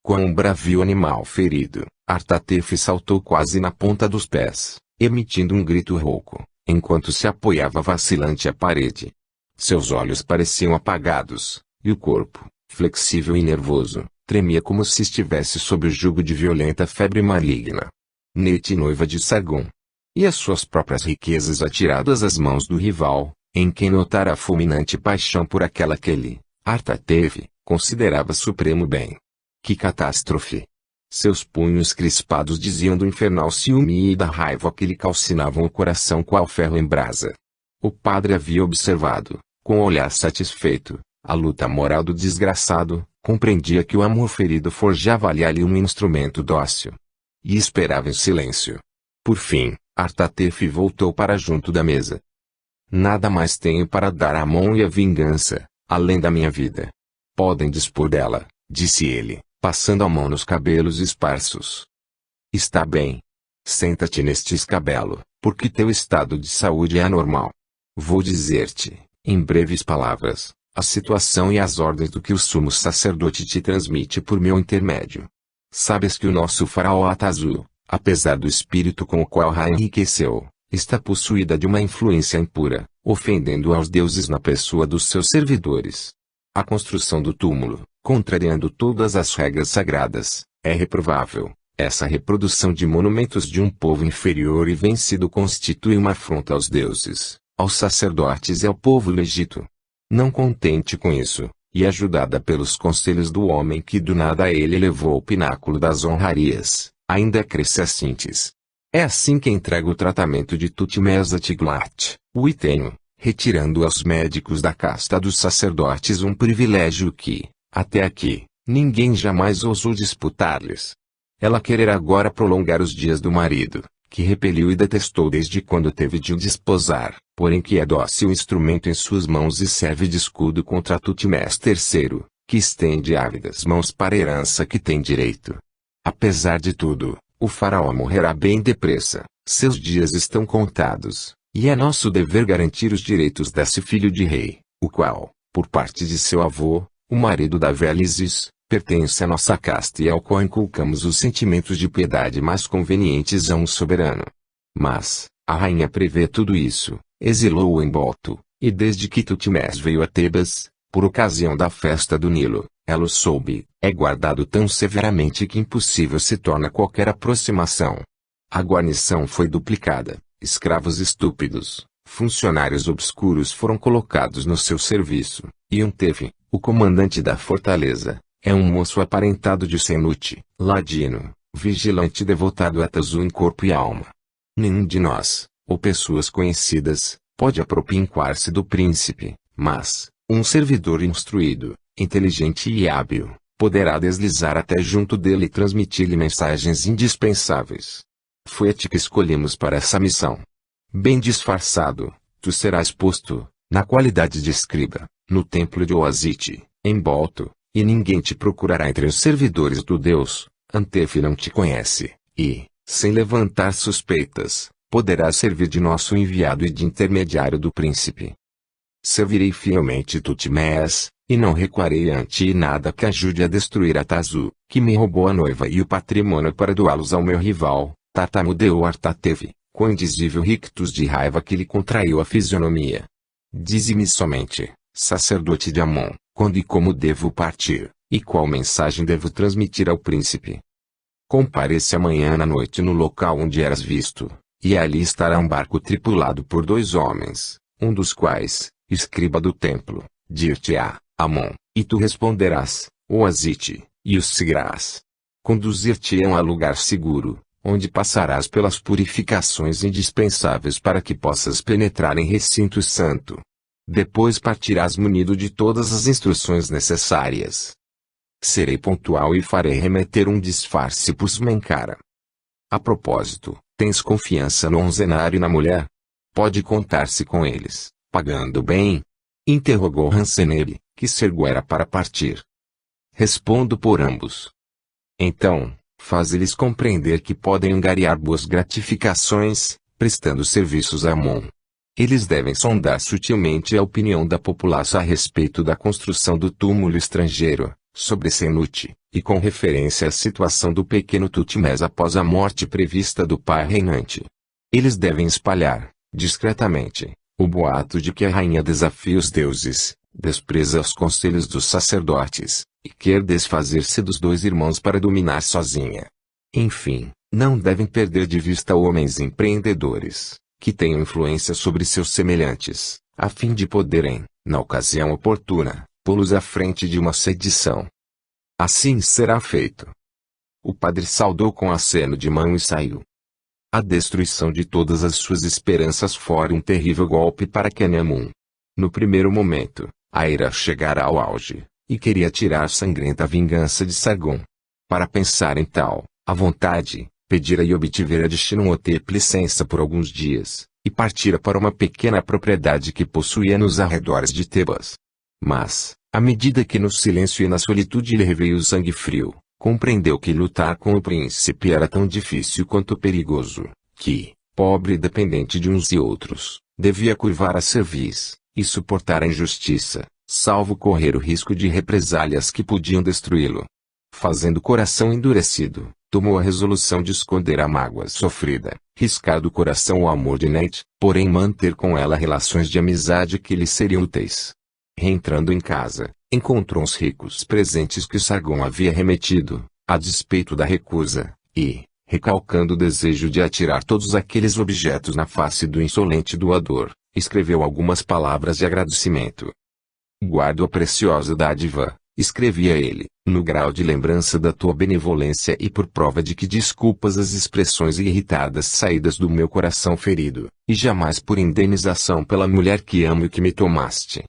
Quão bravio animal ferido, Artatef saltou quase na ponta dos pés, emitindo um grito rouco, enquanto se apoiava vacilante à parede. Seus olhos pareciam apagados, e o corpo, flexível e nervoso, tremia como se estivesse sob o jugo de violenta febre maligna. Neit, noiva de Sargon. E as suas próprias riquezas atiradas às mãos do rival, em quem notara a fulminante paixão por aquela que ele, Artatef, considerava supremo bem. Que catástrofe! Seus punhos crispados diziam do infernal ciúme e da raiva que lhe calcinavam o coração qual ferro em brasa. O padre havia observado, com olhar satisfeito, a luta moral do desgraçado, compreendia que o amor ferido forjava-lhe ali um instrumento dócil. E esperava em silêncio. Por fim, Artatef voltou para junto da mesa. Nada mais tenho para dar à mão e à vingança, além da minha vida. Podem dispor dela, disse ele, passando a mão nos cabelos esparsos. Está bem. Senta-te neste escabelo, porque teu estado de saúde é anormal. Vou dizer-te, em breves palavras, a situação e as ordens do que o sumo sacerdote te transmite por meu intermédio. Sabes que o nosso faraó Atazu, apesar do espírito com o qual Ra enriqueceu, está possuída de uma influência impura, ofendendo aos deuses na pessoa dos seus servidores. A construção do túmulo, contrariando todas as regras sagradas, é reprovável. Essa reprodução de monumentos de um povo inferior e vencido constitui uma afronta aos deuses, aos sacerdotes e ao povo do Egito. Não contente com isso, e ajudada pelos conselhos do homem que do nada a ele elevou ao pináculo das honrarias, ainda cresce a Sintes. É assim que entrega o tratamento de Tutmés a Tiglat, o Eteno, retirando aos médicos da casta dos sacerdotes um privilégio que, até aqui, ninguém jamais ousou disputar-lhes. Ela quererá agora prolongar os dias do marido, que repeliu e detestou desde quando teve de o desposar, porém que é dócil instrumento em suas mãos e serve de escudo contra Tutmés III, que estende ávidas mãos para a herança que tem direito. Apesar de tudo, o faraó morrerá bem depressa, Seus dias estão contados, e é nosso dever garantir os direitos desse filho de rei, o qual, por parte de seu avô, o marido da velha Isis, pertence à nossa casta e ao qual inculcamos os sentimentos de piedade mais convenientes a um soberano. Mas, a rainha prevê tudo isso, exilou-o em Bolto, e desde que Tutmés veio a Tebas, por ocasião da festa do Nilo, ela o soube, é guardado tão severamente que impossível se torna qualquer aproximação. A guarnição foi duplicada, escravos estúpidos, funcionários obscuros foram colocados no seu serviço, e Teve, o comandante da fortaleza, é um moço aparentado de Senute, ladino, vigilante devotado a Tazu em corpo e alma. Nenhum de nós, ou pessoas conhecidas, pode apropinquar-se do príncipe, mas, um servidor instruído, inteligente e hábil, poderá deslizar até junto dele e transmitir-lhe mensagens indispensáveis. Foi a ti que escolhemos para essa missão. Bem disfarçado, tu serás posto, na qualidade de escriba, no templo de Oazite, em Bolto, e ninguém te procurará entre os servidores do Deus. Antef não te conhece, e, sem levantar suspeitas, poderás servir de nosso enviado e de intermediário do príncipe. Servirei fielmente Tutmés, e não recuarei ante nada que ajude a destruir a Tazu, que me roubou a noiva e o patrimônio para doá-los ao meu rival, tartamudeou Artateve, com indizível rictus de raiva que lhe contraiu a fisionomia. Dize-me somente, sacerdote de Amon, quando e como devo partir, e qual mensagem devo transmitir ao príncipe. Compareça amanhã à noite no local onde eras visto, e ali estará um barco tripulado por 2 homens, um dos quais, escriba do templo, dir-te-á, Amon, e tu responderás, Oazite, e os seguirás. Conduzir-te-ão a lugar seguro, onde passarás pelas purificações indispensáveis para que possas penetrar em recinto santo. Depois partirás munido de todas as instruções necessárias. Serei pontual e farei remeter um disfarce por Sumencara. A propósito, tens confiança no onzenário e na mulher? Pode contar-se com eles, pagando bem? Interrogou Hanseneb, que se erguera para partir. Respondo por ambos. Então, faz-lhes compreender que podem angariar boas gratificações, prestando serviços a Amon. Eles devem sondar sutilmente a opinião da população a respeito da construção do túmulo estrangeiro, sobre Senute, e com referência à situação do pequeno Tutmés após a morte prevista do pai reinante. Eles devem espalhar, discretamente, o boato de que a rainha desafia os deuses, despreza os conselhos dos sacerdotes, e quer desfazer-se dos 2 irmãos para dominar sozinha. Enfim, não devem perder de vista homens empreendedores, que tenham influência sobre seus semelhantes, a fim de poderem, na ocasião oportuna, pô-los à frente de uma sedição. Assim será feito. O padre saudou com aceno de mão e saiu. A destruição de todas as suas esperanças fora um terrível golpe para Kenemun. No primeiro momento, a ira chegara ao auge, e queria tirar sangrenta vingança de Sargon. Para pensar em tal, à vontade, pedira e obtivera de Shinhotep licença por alguns dias, e partira para uma pequena propriedade que possuía nos arredores de Tebas. Mas, à medida que no silêncio e na solitude lhe reveio o sangue frio, compreendeu que lutar com o príncipe era tão difícil quanto perigoso, que, pobre e dependente de uns e outros, devia curvar a cerviz, e suportar a injustiça, salvo correr o risco de represálias que podiam destruí-lo. Fazendo o coração endurecido, tomou a resolução de esconder a mágoa sofrida, riscar do coração o amor de Neit, porém manter com ela relações de amizade que lhe seriam úteis. Reentrando em casa, encontrou os ricos presentes que Sargon havia remetido, a despeito da recusa, e, recalcando o desejo de atirar todos aqueles objetos na face do insolente doador, escreveu algumas palavras de agradecimento. Guardo a preciosa dádiva, escrevia ele, no grau de lembrança da tua benevolência e por prova de que desculpas as expressões irritadas saídas do meu coração ferido, e jamais por indenização pela mulher que amo e que me tomaste.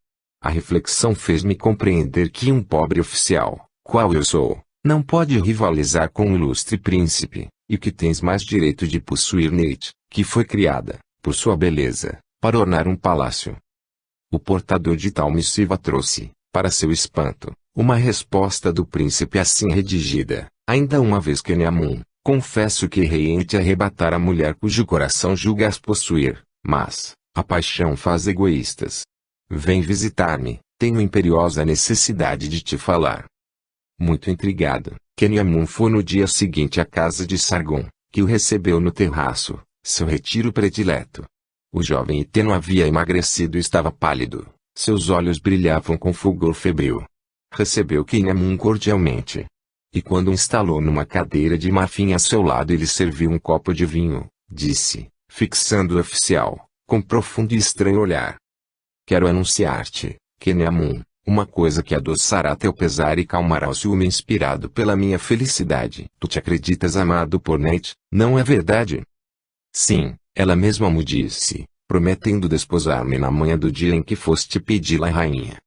A reflexão fez-me compreender que um pobre oficial, qual eu sou, não pode rivalizar com o ilustre príncipe, e que tens mais direito de possuir Neit, que foi criada, por sua beleza, para ornar um palácio. O portador de tal missiva trouxe, para seu espanto, uma resposta do príncipe assim redigida: ainda uma vez que Neamun, Confesso que errei em te arrebatar a mulher cujo coração julgas possuir, mas a paixão faz egoístas. Vem visitar-me, tenho imperiosa necessidade de te falar. Muito intrigado, Kenyamun foi no dia seguinte à casa de Sargon, que o recebeu no terraço, seu retiro predileto. O jovem Iteno havia emagrecido e estava pálido, seus olhos brilhavam com fulgor febril. Recebeu Kenyamun cordialmente. E quando o instalou numa cadeira de marfim a seu lado e lhe serviu um copo de vinho, disse, fixando o oficial, com profundo e estranho olhar. Quero anunciar-te, Kenyamun, uma coisa que adoçará teu pesar e calmará o ciúme inspirado pela minha felicidade. Tu te acreditas amado por Neit, não é verdade? Sim, ela mesma me disse, prometendo desposar-me na manhã do dia em que foste pedi-la à rainha.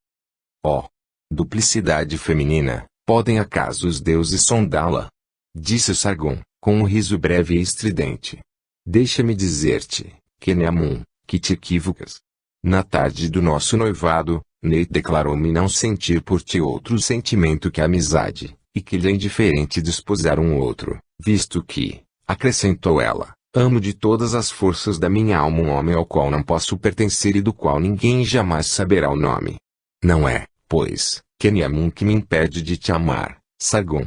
Oh! Duplicidade feminina, podem acaso os deuses sondá-la? Disse Sargon, com um riso breve e estridente. Deixa-me dizer-te, Kenyamun, que te equivocas. Na tarde do nosso noivado, Neit declarou-me não sentir por ti outro sentimento que a amizade, e que lhe é indiferente desposar um outro, visto que, acrescentou ela, amo de todas as forças da minha alma um homem ao qual não posso pertencer e do qual ninguém jamais saberá o nome. Não é, pois, Kenyamun que me impede de te amar, Sargon.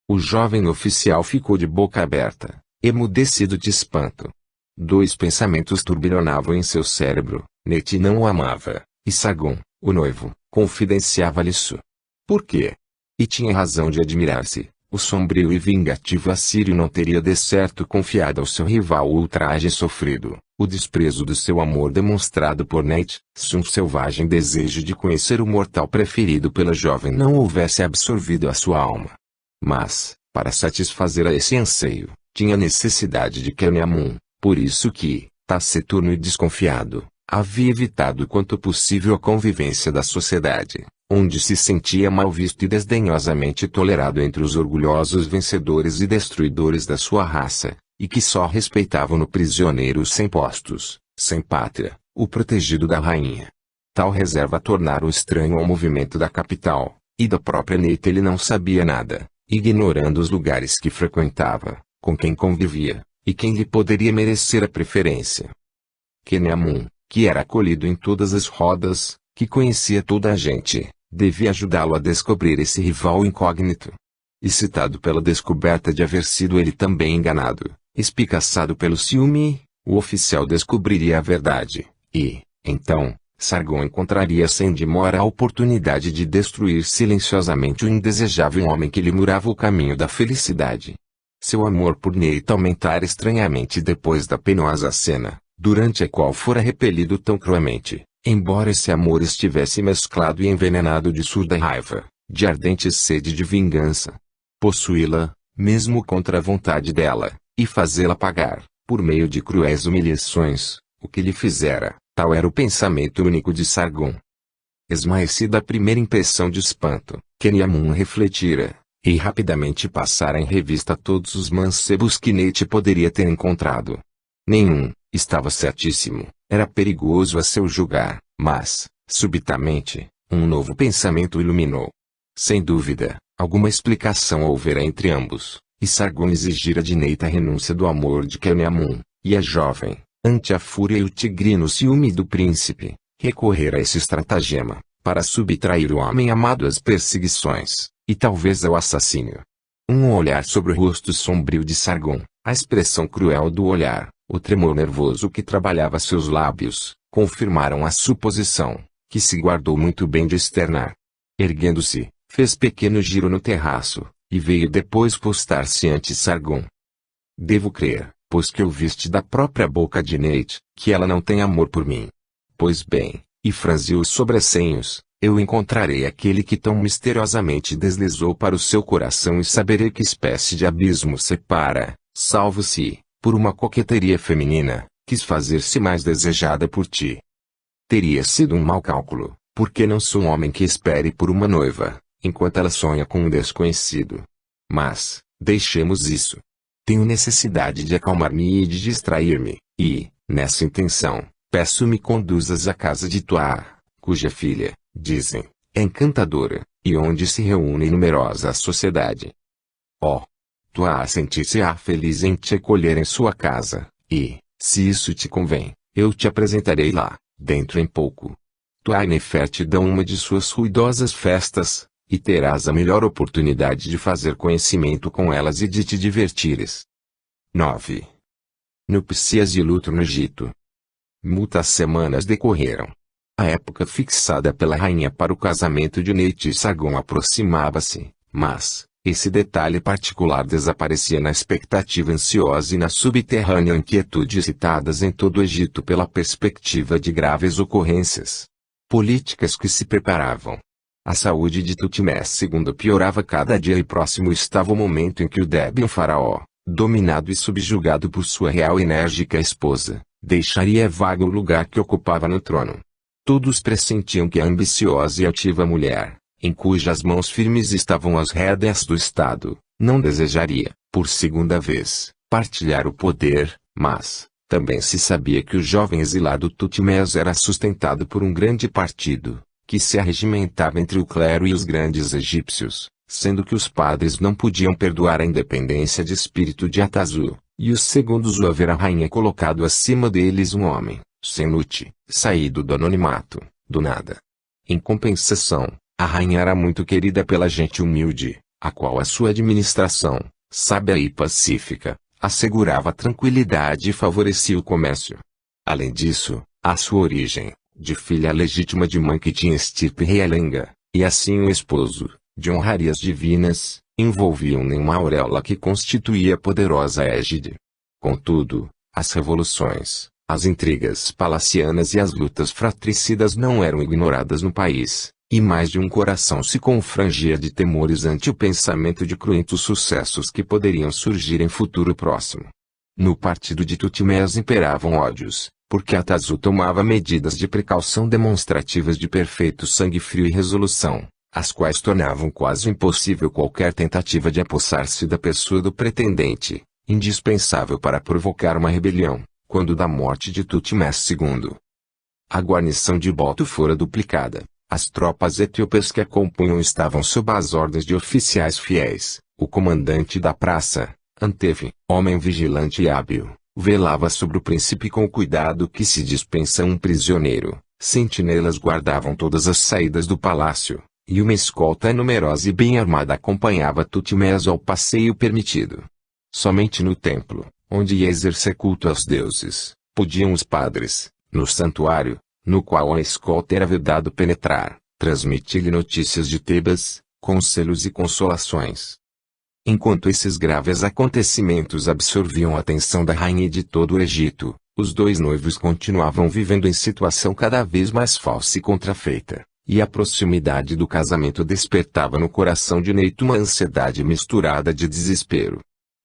O jovem oficial ficou de boca aberta, emudecido de espanto. Dois pensamentos turbilhonavam em seu cérebro, Neit não o amava, e Sargon, o noivo, confidenciava-lhe isso. Por quê? E tinha razão de admirar-se, o sombrio e vingativo assírio não teria de certo confiado ao seu rival o ultraje sofrido, o desprezo do seu amor demonstrado por Neit, se um selvagem desejo de conhecer o mortal preferido pela jovem não houvesse absorvido a sua alma. Mas, para satisfazer a esse anseio, tinha necessidade de Kenyamun, por isso que, taciturno e desconfiado, havia evitado quanto possível a convivência da sociedade, onde se sentia mal visto e desdenhosamente tolerado entre os orgulhosos vencedores e destruidores da sua raça, e que só respeitavam no prisioneiro sem postos, sem pátria, o protegido da rainha. Tal reserva tornara-o estranho ao movimento da capital, e da própria Neit ele não sabia nada, ignorando os lugares que frequentava, com quem convivia, e quem lhe poderia merecer a preferência. Kenyamun, que era acolhido em todas as rodas, que conhecia toda a gente, devia ajudá-lo a descobrir esse rival incógnito. Excitado pela descoberta de haver sido ele também enganado, espicaçado pelo ciúme, o oficial descobriria a verdade, e, então, Sargon encontraria sem demora a oportunidade de destruir silenciosamente o indesejável homem que lhe murava o caminho da felicidade. Seu amor por Neit aumentara estranhamente depois da penosa cena, durante a qual fora repelido tão cruelmente, embora esse amor estivesse mesclado e envenenado de surda raiva, de ardente sede de vingança. Possuí-la, mesmo contra a vontade dela, e fazê-la pagar, por meio de cruéis humilhações, o que lhe fizera, tal era o pensamento único de Sargon. Esmaecida a primeira impressão de espanto, Kenyamun refletira, e rapidamente passara em revista todos os mancebos que Neit poderia ter encontrado. Nenhum, estava certíssimo, era perigoso a seu julgar, mas, subitamente, um novo pensamento o iluminou. Sem dúvida, alguma explicação houvera entre ambos, e Sargon exigira de Neit a renúncia do amor de Kenyamun, e a jovem, ante a fúria e o tigrino ciúme do príncipe, recorrer a esse estratagema, para subtrair o homem amado às perseguições, e talvez ao assassínio. Um olhar sobre o rosto sombrio de Sargon, a expressão cruel do olhar, o tremor nervoso que trabalhava seus lábios, confirmaram a suposição, que se guardou muito bem de externar. Erguendo-se, fez pequeno giro no terraço, e veio depois postar-se ante Sargon. Devo crer, pois que ouviste da própria boca de Neit, que ela não tem amor por mim. Pois bem, e franziu os sobrecenhos, eu encontrarei aquele que tão misteriosamente deslizou para o seu coração e saberei que espécie de abismo separa, salvo se, por uma coqueteria feminina, quis fazer-se mais desejada por ti. Teria sido um mau cálculo, porque não sou um homem que espere por uma noiva, enquanto ela sonha com um desconhecido. Mas, deixemos isso. Tenho necessidade de acalmar-me e de distrair-me, e, nessa intenção, peço-me conduzas à casa de Tuar, cuja filha, dizem, é encantadora, e onde se reúne numerosa sociedade. Oh! Tuá sentir-se-á feliz em te acolher em sua casa, e, se isso te convém, eu te apresentarei lá, dentro em pouco. Tuá e Nefer te dão uma de suas ruidosas festas, e terás a melhor oportunidade de fazer conhecimento com elas e de te divertires. 9. Núpcias e luto no Egito. Muitas semanas decorreram. A época fixada pela rainha para o casamento de Neit e Sargon aproximava-se, mas esse detalhe particular desaparecia na expectativa ansiosa e na subterrânea inquietude citadas em todo o Egito pela perspectiva de graves ocorrências políticas que se preparavam. A saúde de Tutmés II piorava cada dia e próximo estava o momento em que o débil faraó, dominado e subjugado por sua real e enérgica esposa, deixaria vago o lugar que ocupava no trono. Todos pressentiam que a ambiciosa e ativa mulher, em cujas mãos firmes estavam as rédeas do Estado, não desejaria, por segunda vez, partilhar o poder, mas também se sabia que o jovem exilado Tutmés era sustentado por um grande partido, que se arregimentava entre o clero e os grandes egípcios, sendo que os padres não podiam perdoar a independência de espírito de Atazu, e os segundos o haver a rainha colocado acima deles um homem, Senute, saído do anonimato, do nada. Em compensação, a rainha era muito querida pela gente humilde, a qual a sua administração, sábia e pacífica, assegurava tranquilidade e favorecia o comércio. Além disso, a sua origem, de filha legítima de mãe que tinha estirpe realenga, e assim o esposo, de honrarias divinas, envolviam-no em uma auréola que constituía poderosa égide. Contudo, as revoluções, as intrigas palacianas e as lutas fratricidas não eram ignoradas no país, e mais de um coração se confrangia de temores ante o pensamento de cruentos sucessos que poderiam surgir em futuro próximo. No partido de Tutmés imperavam ódios, porque Atazu tomava medidas de precaução demonstrativas de perfeito sangue frio e resolução, as quais tornavam quase impossível qualquer tentativa de apossar-se da pessoa do pretendente, indispensável para provocar uma rebelião, quando da morte de Tutmés II. A guarnição de Boto fora duplicada. As tropas etíopes que a compunham estavam sob as ordens de oficiais fiéis. O comandante da praça, Anteve, homem vigilante e hábil, velava sobre o príncipe com o cuidado que se dispensa um prisioneiro. Sentinelas guardavam todas as saídas do palácio, e uma escolta numerosa e bem armada acompanhava Tutmés ao passeio permitido. Somente no templo, onde ia exercer culto aos deuses, podiam os padres, no santuário, no qual a escolta era vedado penetrar, transmitir-lhe notícias de Tebas, conselhos e consolações. Enquanto esses graves acontecimentos absorviam a atenção da rainha e de todo o Egito, os dois noivos continuavam vivendo em situação cada vez mais falsa e contrafeita, e a proximidade do casamento despertava no coração de Neito uma ansiedade misturada de desespero.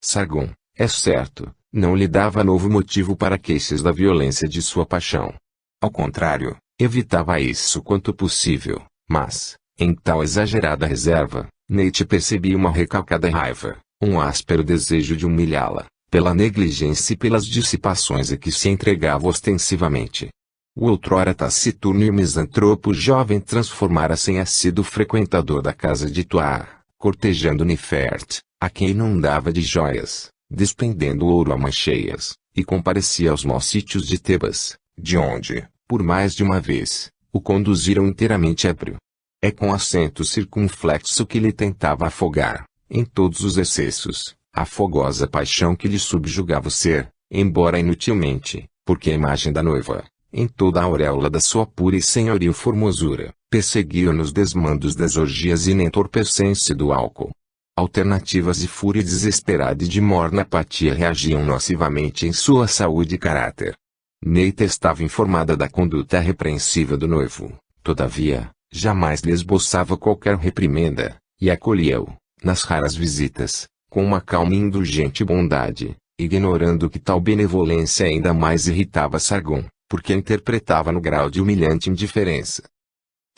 Sargon, é certo, não lhe dava novo motivo para queixas da violência de sua paixão. Ao contrário, evitava isso quanto possível, mas, em tal exagerada reserva, Neit percebia uma recalcada raiva, um áspero desejo de humilhá-la, pela negligência e pelas dissipações a que se entregava ostensivamente. O outrora taciturno e misantropo jovem transformara-se em assíduo frequentador da casa de Tuá, cortejando Nefert, a quem inundava de joias, despendendo ouro a mãos cheias, e comparecia aos maus sítios de Tebas, de onde, por mais de uma vez, o conduziram inteiramente ébrio. É com acento circunflexo que lhe tentava afogar, em todos os excessos, a fogosa paixão que lhe subjugava o ser, embora inutilmente, porque a imagem da noiva, em toda a auréola da sua pura e senhoril formosura, perseguia nos desmandos das orgias e na entorpecência do álcool. Alternativas de fúria desesperada e de morna apatia reagiam nocivamente em sua saúde e caráter. Neita estava informada da conduta repreensível do noivo, todavia, jamais lhe esboçava qualquer reprimenda, e acolheu, nas raras visitas, com uma calma e indulgente bondade, ignorando que tal benevolência ainda mais irritava Sargon, porque a interpretava no grau de humilhante indiferença.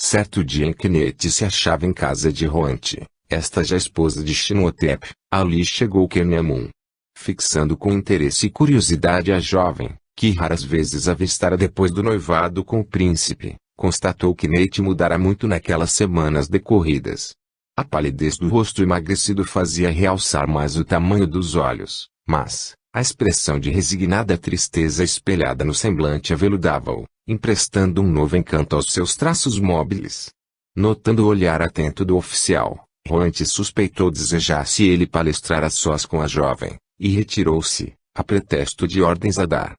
Certo dia em que Neit se achava em casa de Roante, esta já esposa de Shinotep, ali chegou Kernemun. Fixando com interesse e curiosidade a jovem, que raras vezes avistara depois do noivado com o príncipe, constatou que Neit mudara muito naquelas semanas decorridas. A palidez do rosto emagrecido fazia realçar mais o tamanho dos olhos, mas a expressão de resignada tristeza espelhada no semblante aveludava-o, emprestando um novo encanto aos seus traços móveis. Notando o olhar atento do oficial, Roante suspeitou desejasse ele palestrar a sós com a jovem, e retirou-se, a pretexto de ordens a dar.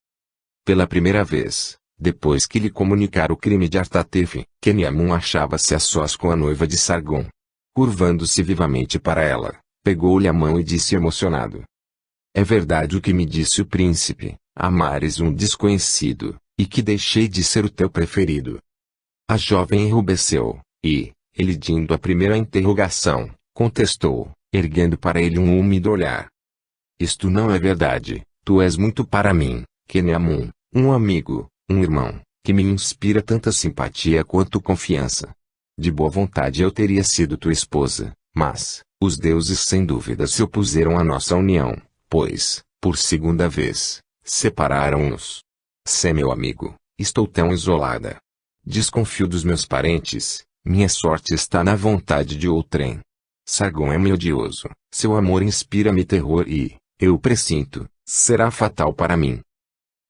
Pela primeira vez, depois que lhe comunicara o crime de Artatefe, Kenyamun achava-se a sós com a noiva de Sargon. Curvando-se vivamente para ela, pegou-lhe a mão e disse emocionado: "É verdade o que me disse o príncipe, amares um desconhecido, e que deixei de ser o teu preferido." A jovem enrubesceu, e, elidindo a primeira interrogação, contestou, erguendo para ele um úmido olhar: "Isto não é verdade, tu és muito para mim, Kenyamun, um amigo, um irmão, que me inspira tanta simpatia quanto confiança. De boa vontade eu teria sido tua esposa, mas os deuses sem dúvida se opuseram à nossa união, pois, por segunda vez, separaram-nos. Sê meu amigo, estou tão isolada. Desconfio dos meus parentes, minha sorte está na vontade de outrem. Sargon é-me odioso, seu amor inspira-me terror e, eu pressinto, será fatal para mim."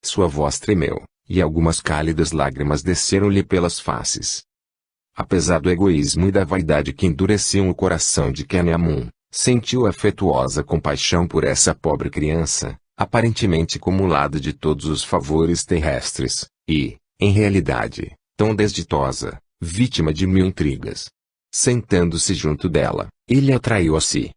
Sua voz tremeu, e algumas cálidas lágrimas desceram-lhe pelas faces. Apesar do egoísmo e da vaidade que endureciam o coração de Kenyamun, sentiu afetuosa compaixão por essa pobre criança, aparentemente cumulada de todos os favores terrestres, e, em realidade, tão desditosa, vítima de mil intrigas. Sentando-se junto dela, ele atraiu a si.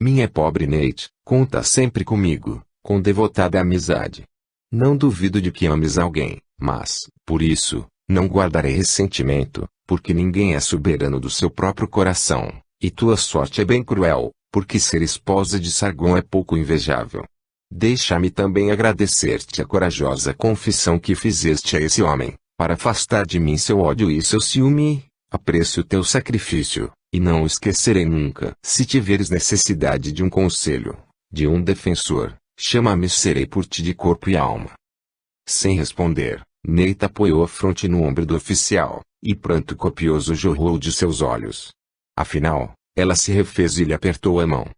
"Minha pobre Nate, conta sempre comigo, com devotada amizade. Não duvido de que ames alguém, mas, por isso, não guardarei ressentimento, porque ninguém é soberano do seu próprio coração, e tua sorte é bem cruel, porque ser esposa de Sargon é pouco invejável. Deixa-me também agradecer-te a corajosa confissão que fizeste a esse homem, para afastar de mim seu ódio e seu ciúme. Aprecio teu sacrifício, e não o esquecerei nunca. Se tiveres necessidade de um conselho, de um defensor, chama-me, serei por ti de corpo e alma." Sem responder, Nate apoiou a fronte no ombro do oficial, e pranto copioso jorrou de seus olhos. Afinal, ela se refez e lhe apertou a mão.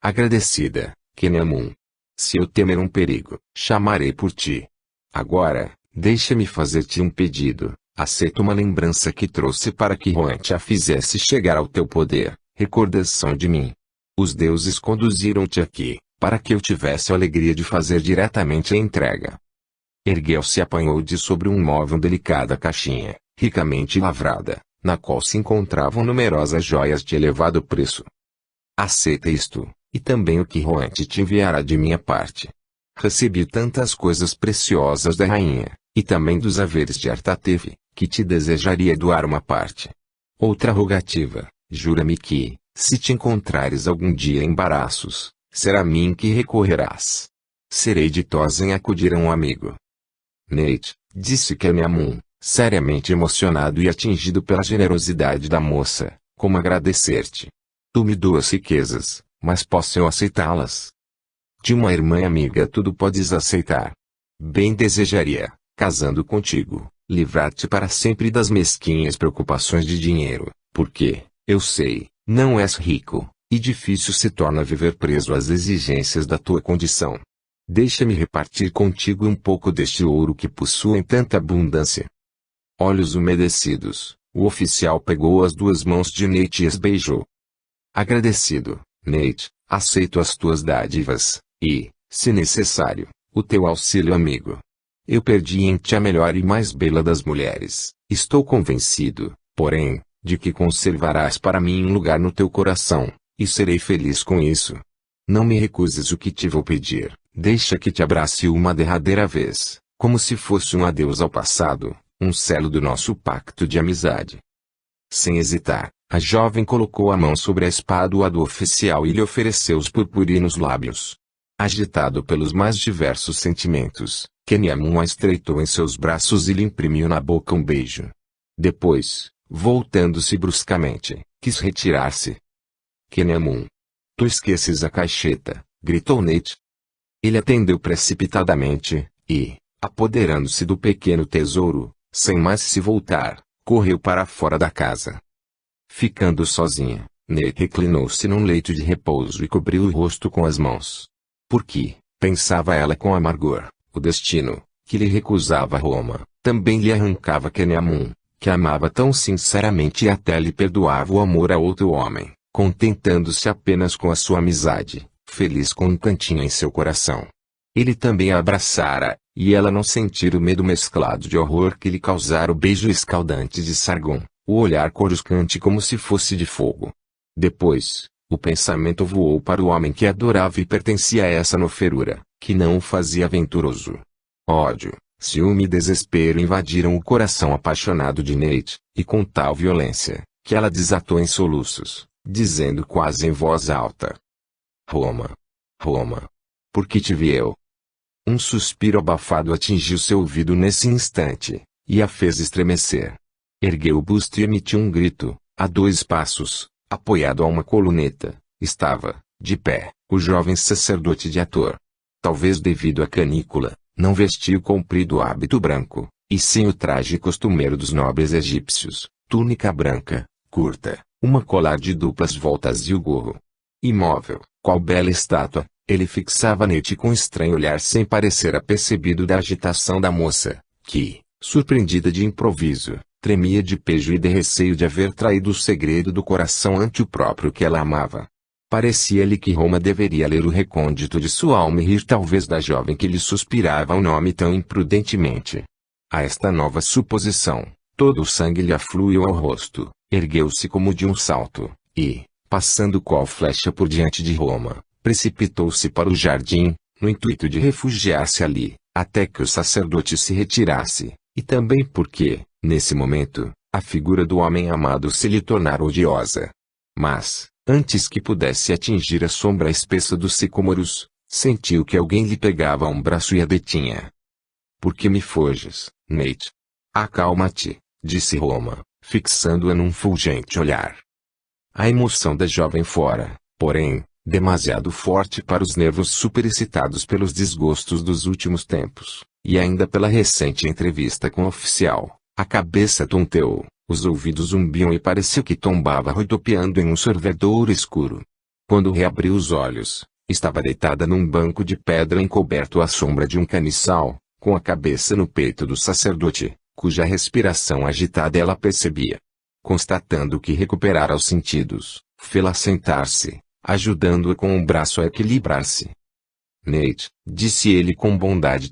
"Agradecida, Kenyamun. Se eu temer um perigo, chamarei por ti. Agora, deixa-me fazer-te um pedido. Aceita uma lembrança que trouxe para que Roante a fizesse chegar ao teu poder, recordação de mim. Os deuses conduziram-te aqui, para que eu tivesse a alegria de fazer diretamente a entrega." Ergueu-se e apanhou de sobre um móvel delicada caixinha, ricamente lavrada, na qual se encontravam numerosas joias de elevado preço. "Aceita isto, e também o que Roante te enviará de minha parte. Recebi tantas coisas preciosas da rainha, e também dos haveres de Artatefe, que te desejaria doar uma parte. Outra rogativa, jura-me que, se te encontrares algum dia em embaraços, será a mim que recorrerás. Serei ditosa em acudir a um amigo." "Nate", disse Kenyamun, seriamente emocionado e atingido pela generosidade da moça, "como agradecer-te? Tu me doas riquezas, mas posso eu aceitá-las? De uma irmã e amiga tudo podes aceitar. Bem desejaria, casando contigo, livrar-te para sempre das mesquinhas preocupações de dinheiro, porque, eu sei, não és rico, e difícil se torna viver preso às exigências da tua condição. Deixa-me repartir contigo um pouco deste ouro que possuo em tanta abundância." Olhos umedecidos, o oficial pegou as duas mãos de Nate e as beijou. "Agradecido, Nate, aceito as tuas dádivas, e, se necessário, o teu auxílio amigo. Eu perdi em ti a melhor e mais bela das mulheres. Estou convencido, porém, de que conservarás para mim um lugar no teu coração, e serei feliz com isso. Não me recuses o que te vou pedir, deixa que te abrace uma derradeira vez, como se fosse um adeus ao passado, um selo do nosso pacto de amizade." Sem hesitar, a jovem colocou a mão sobre a espádua do oficial e lhe ofereceu os purpurinos lábios. Agitado pelos mais diversos sentimentos, Kenyamun a estreitou em seus braços e lhe imprimiu na boca um beijo. Depois, voltando-se bruscamente, quis retirar-se. "Kenyamun, tu esqueces a caixeta", gritou Nate. Ele atendeu precipitadamente, e, apoderando-se do pequeno tesouro, sem mais se voltar, correu para fora da casa. Ficando sozinha, Nate reclinou-se num leito de repouso e cobriu o rosto com as mãos. Por que, pensava ela com amargor, o destino, que lhe recusava Roma, também lhe arrancava Keneamun, que amava tão sinceramente e até lhe perdoava o amor a outro homem, contentando-se apenas com a sua amizade, feliz com um cantinho em seu coração. Ele também a abraçara, e ela não sentira o medo mesclado de horror que lhe causara o beijo escaldante de Sargon, o olhar coruscante como se fosse de fogo. Depois, o pensamento voou para o homem que adorava e pertencia a essa noferura, que não o fazia aventuroso. Ódio, ciúme e desespero invadiram o coração apaixonado de Nate, e com tal violência, que ela desatou em soluços, dizendo quase em voz alta: Roma! Roma! Por que te vi eu? Um suspiro abafado atingiu seu ouvido nesse instante, e a fez estremecer. Ergueu o busto e emitiu um grito. A 2 passos, apoiado a uma coluneta, estava, de pé, o jovem sacerdote de Hathor. Talvez devido à canícula, não vestia o comprido hábito branco, e sim o traje costumeiro dos nobres egípcios, túnica branca, curta, uma colar de duplas voltas e o gorro. Imóvel, qual bela estátua, ele fixava Nate com estranho olhar sem parecer apercebido da agitação da moça, que, surpreendida de improviso, tremia de pejo e de receio de haver traído o segredo do coração ante o próprio que ela amava. Parecia-lhe que Roma deveria ler o recôndito de sua alma e rir talvez da jovem que lhe suspirava o nome tão imprudentemente. A esta nova suposição, todo o sangue lhe afluiu ao rosto, ergueu-se como de um salto, e, passando qual flecha por diante de Roma, precipitou-se para o jardim, no intuito de refugiar-se ali, até que o sacerdote se retirasse, e também porque, nesse momento, a figura do homem amado se lhe tornara odiosa. Mas, antes que pudesse atingir a sombra espessa dos sicômoros, sentiu que alguém lhe pegava um braço e a detinha. Por que me foges, Nate? Acalma-te, disse Roma, fixando-a num fulgente olhar. A emoção da jovem fora, porém, demasiado forte para os nervos superexcitados pelos desgostos dos últimos tempos, e ainda pela recente entrevista com o oficial. A cabeça tonteou, os ouvidos zumbiam e pareceu que tombava rodopiando em um sorvedouro escuro. Quando reabriu os olhos, estava deitada num banco de pedra encoberto à sombra de um caniçal, com a cabeça no peito do sacerdote, cuja respiração agitada ela percebia. Constatando que recuperara os sentidos, fê-la sentar-se, ajudando-a com o braço a equilibrar-se. Nate, disse ele com bondade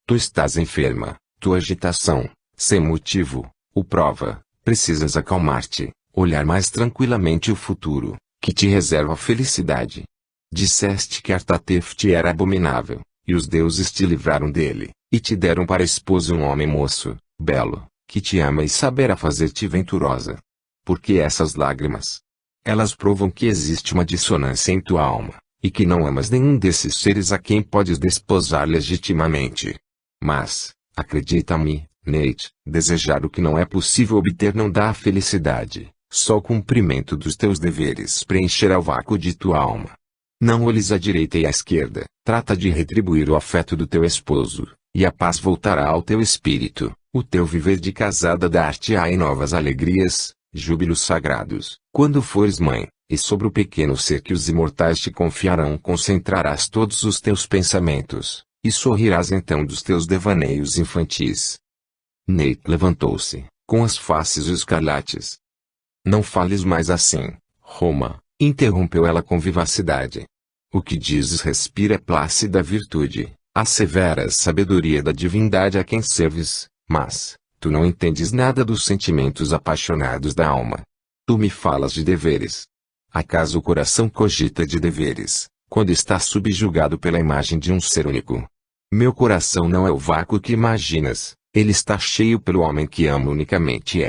tu estás enferma, tua agitação, sem motivo, o prova, precisas acalmar-te, olhar mais tranquilamente o futuro, que te reserva a felicidade. Disseste que Artatef te era abominável, e os deuses te livraram dele, e te deram para esposo um homem moço, belo, que te ama e saberá fazer-te venturosa. Por que essas lágrimas? Elas provam que existe uma dissonância em tua alma, e que não amas nenhum desses seres a quem podes desposar legitimamente. Mas, acredita-me, Nate, desejar o que não é possível obter não dá a felicidade, só o cumprimento dos teus deveres preencherá o vácuo de tua alma. Não olhes à direita e à esquerda, trata de retribuir o afeto do teu esposo, e a paz voltará ao teu espírito, o teu viver de casada dar-te-á em novas alegrias, júbilos sagrados, quando fores mãe, e sobre o pequeno ser que os imortais te confiarão concentrarás todos os teus pensamentos, e sorrirás então dos teus devaneios infantis. Nate levantou-se, com as faces escarlates. Não fales mais assim, Roma, interrompeu ela com vivacidade. O que dizes respira plácida virtude, asseveras sabedoria da divindade a quem serves, mas, tu não entendes nada dos sentimentos apaixonados da alma. Tu me falas de deveres. Acaso o coração cogita de deveres, quando está subjugado pela imagem de um ser único? Meu coração não é o vácuo que imaginas. Ele está cheio pelo homem que amo unicamente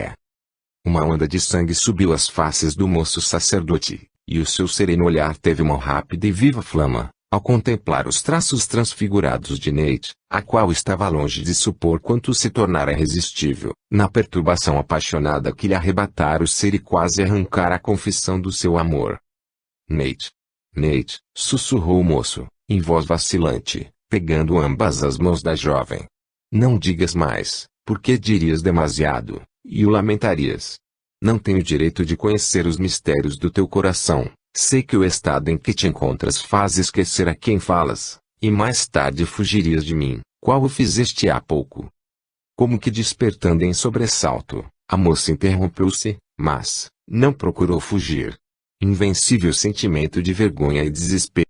Uma onda de sangue subiu às faces do moço sacerdote, e o seu sereno olhar teve uma rápida e viva flama, ao contemplar os traços transfigurados de Nate, a qual estava longe de supor quanto se tornara irresistível, na perturbação apaixonada que lhe arrebatara o ser e quase arrancara a confissão do seu amor. Nate! Nate! Sussurrou o moço, em voz vacilante, pegando ambas as mãos da jovem. Não digas mais, porque dirias demasiado, e o lamentarias. Não tenho direito de conhecer os mistérios do teu coração. Sei que o estado em que te encontras faz esquecer a quem falas, e mais tarde fugirias de mim, qual o fizeste há pouco. Como que despertando em sobressalto, a moça interrompeu-se, mas não procurou fugir. Invencível sentimento de vergonha e desespero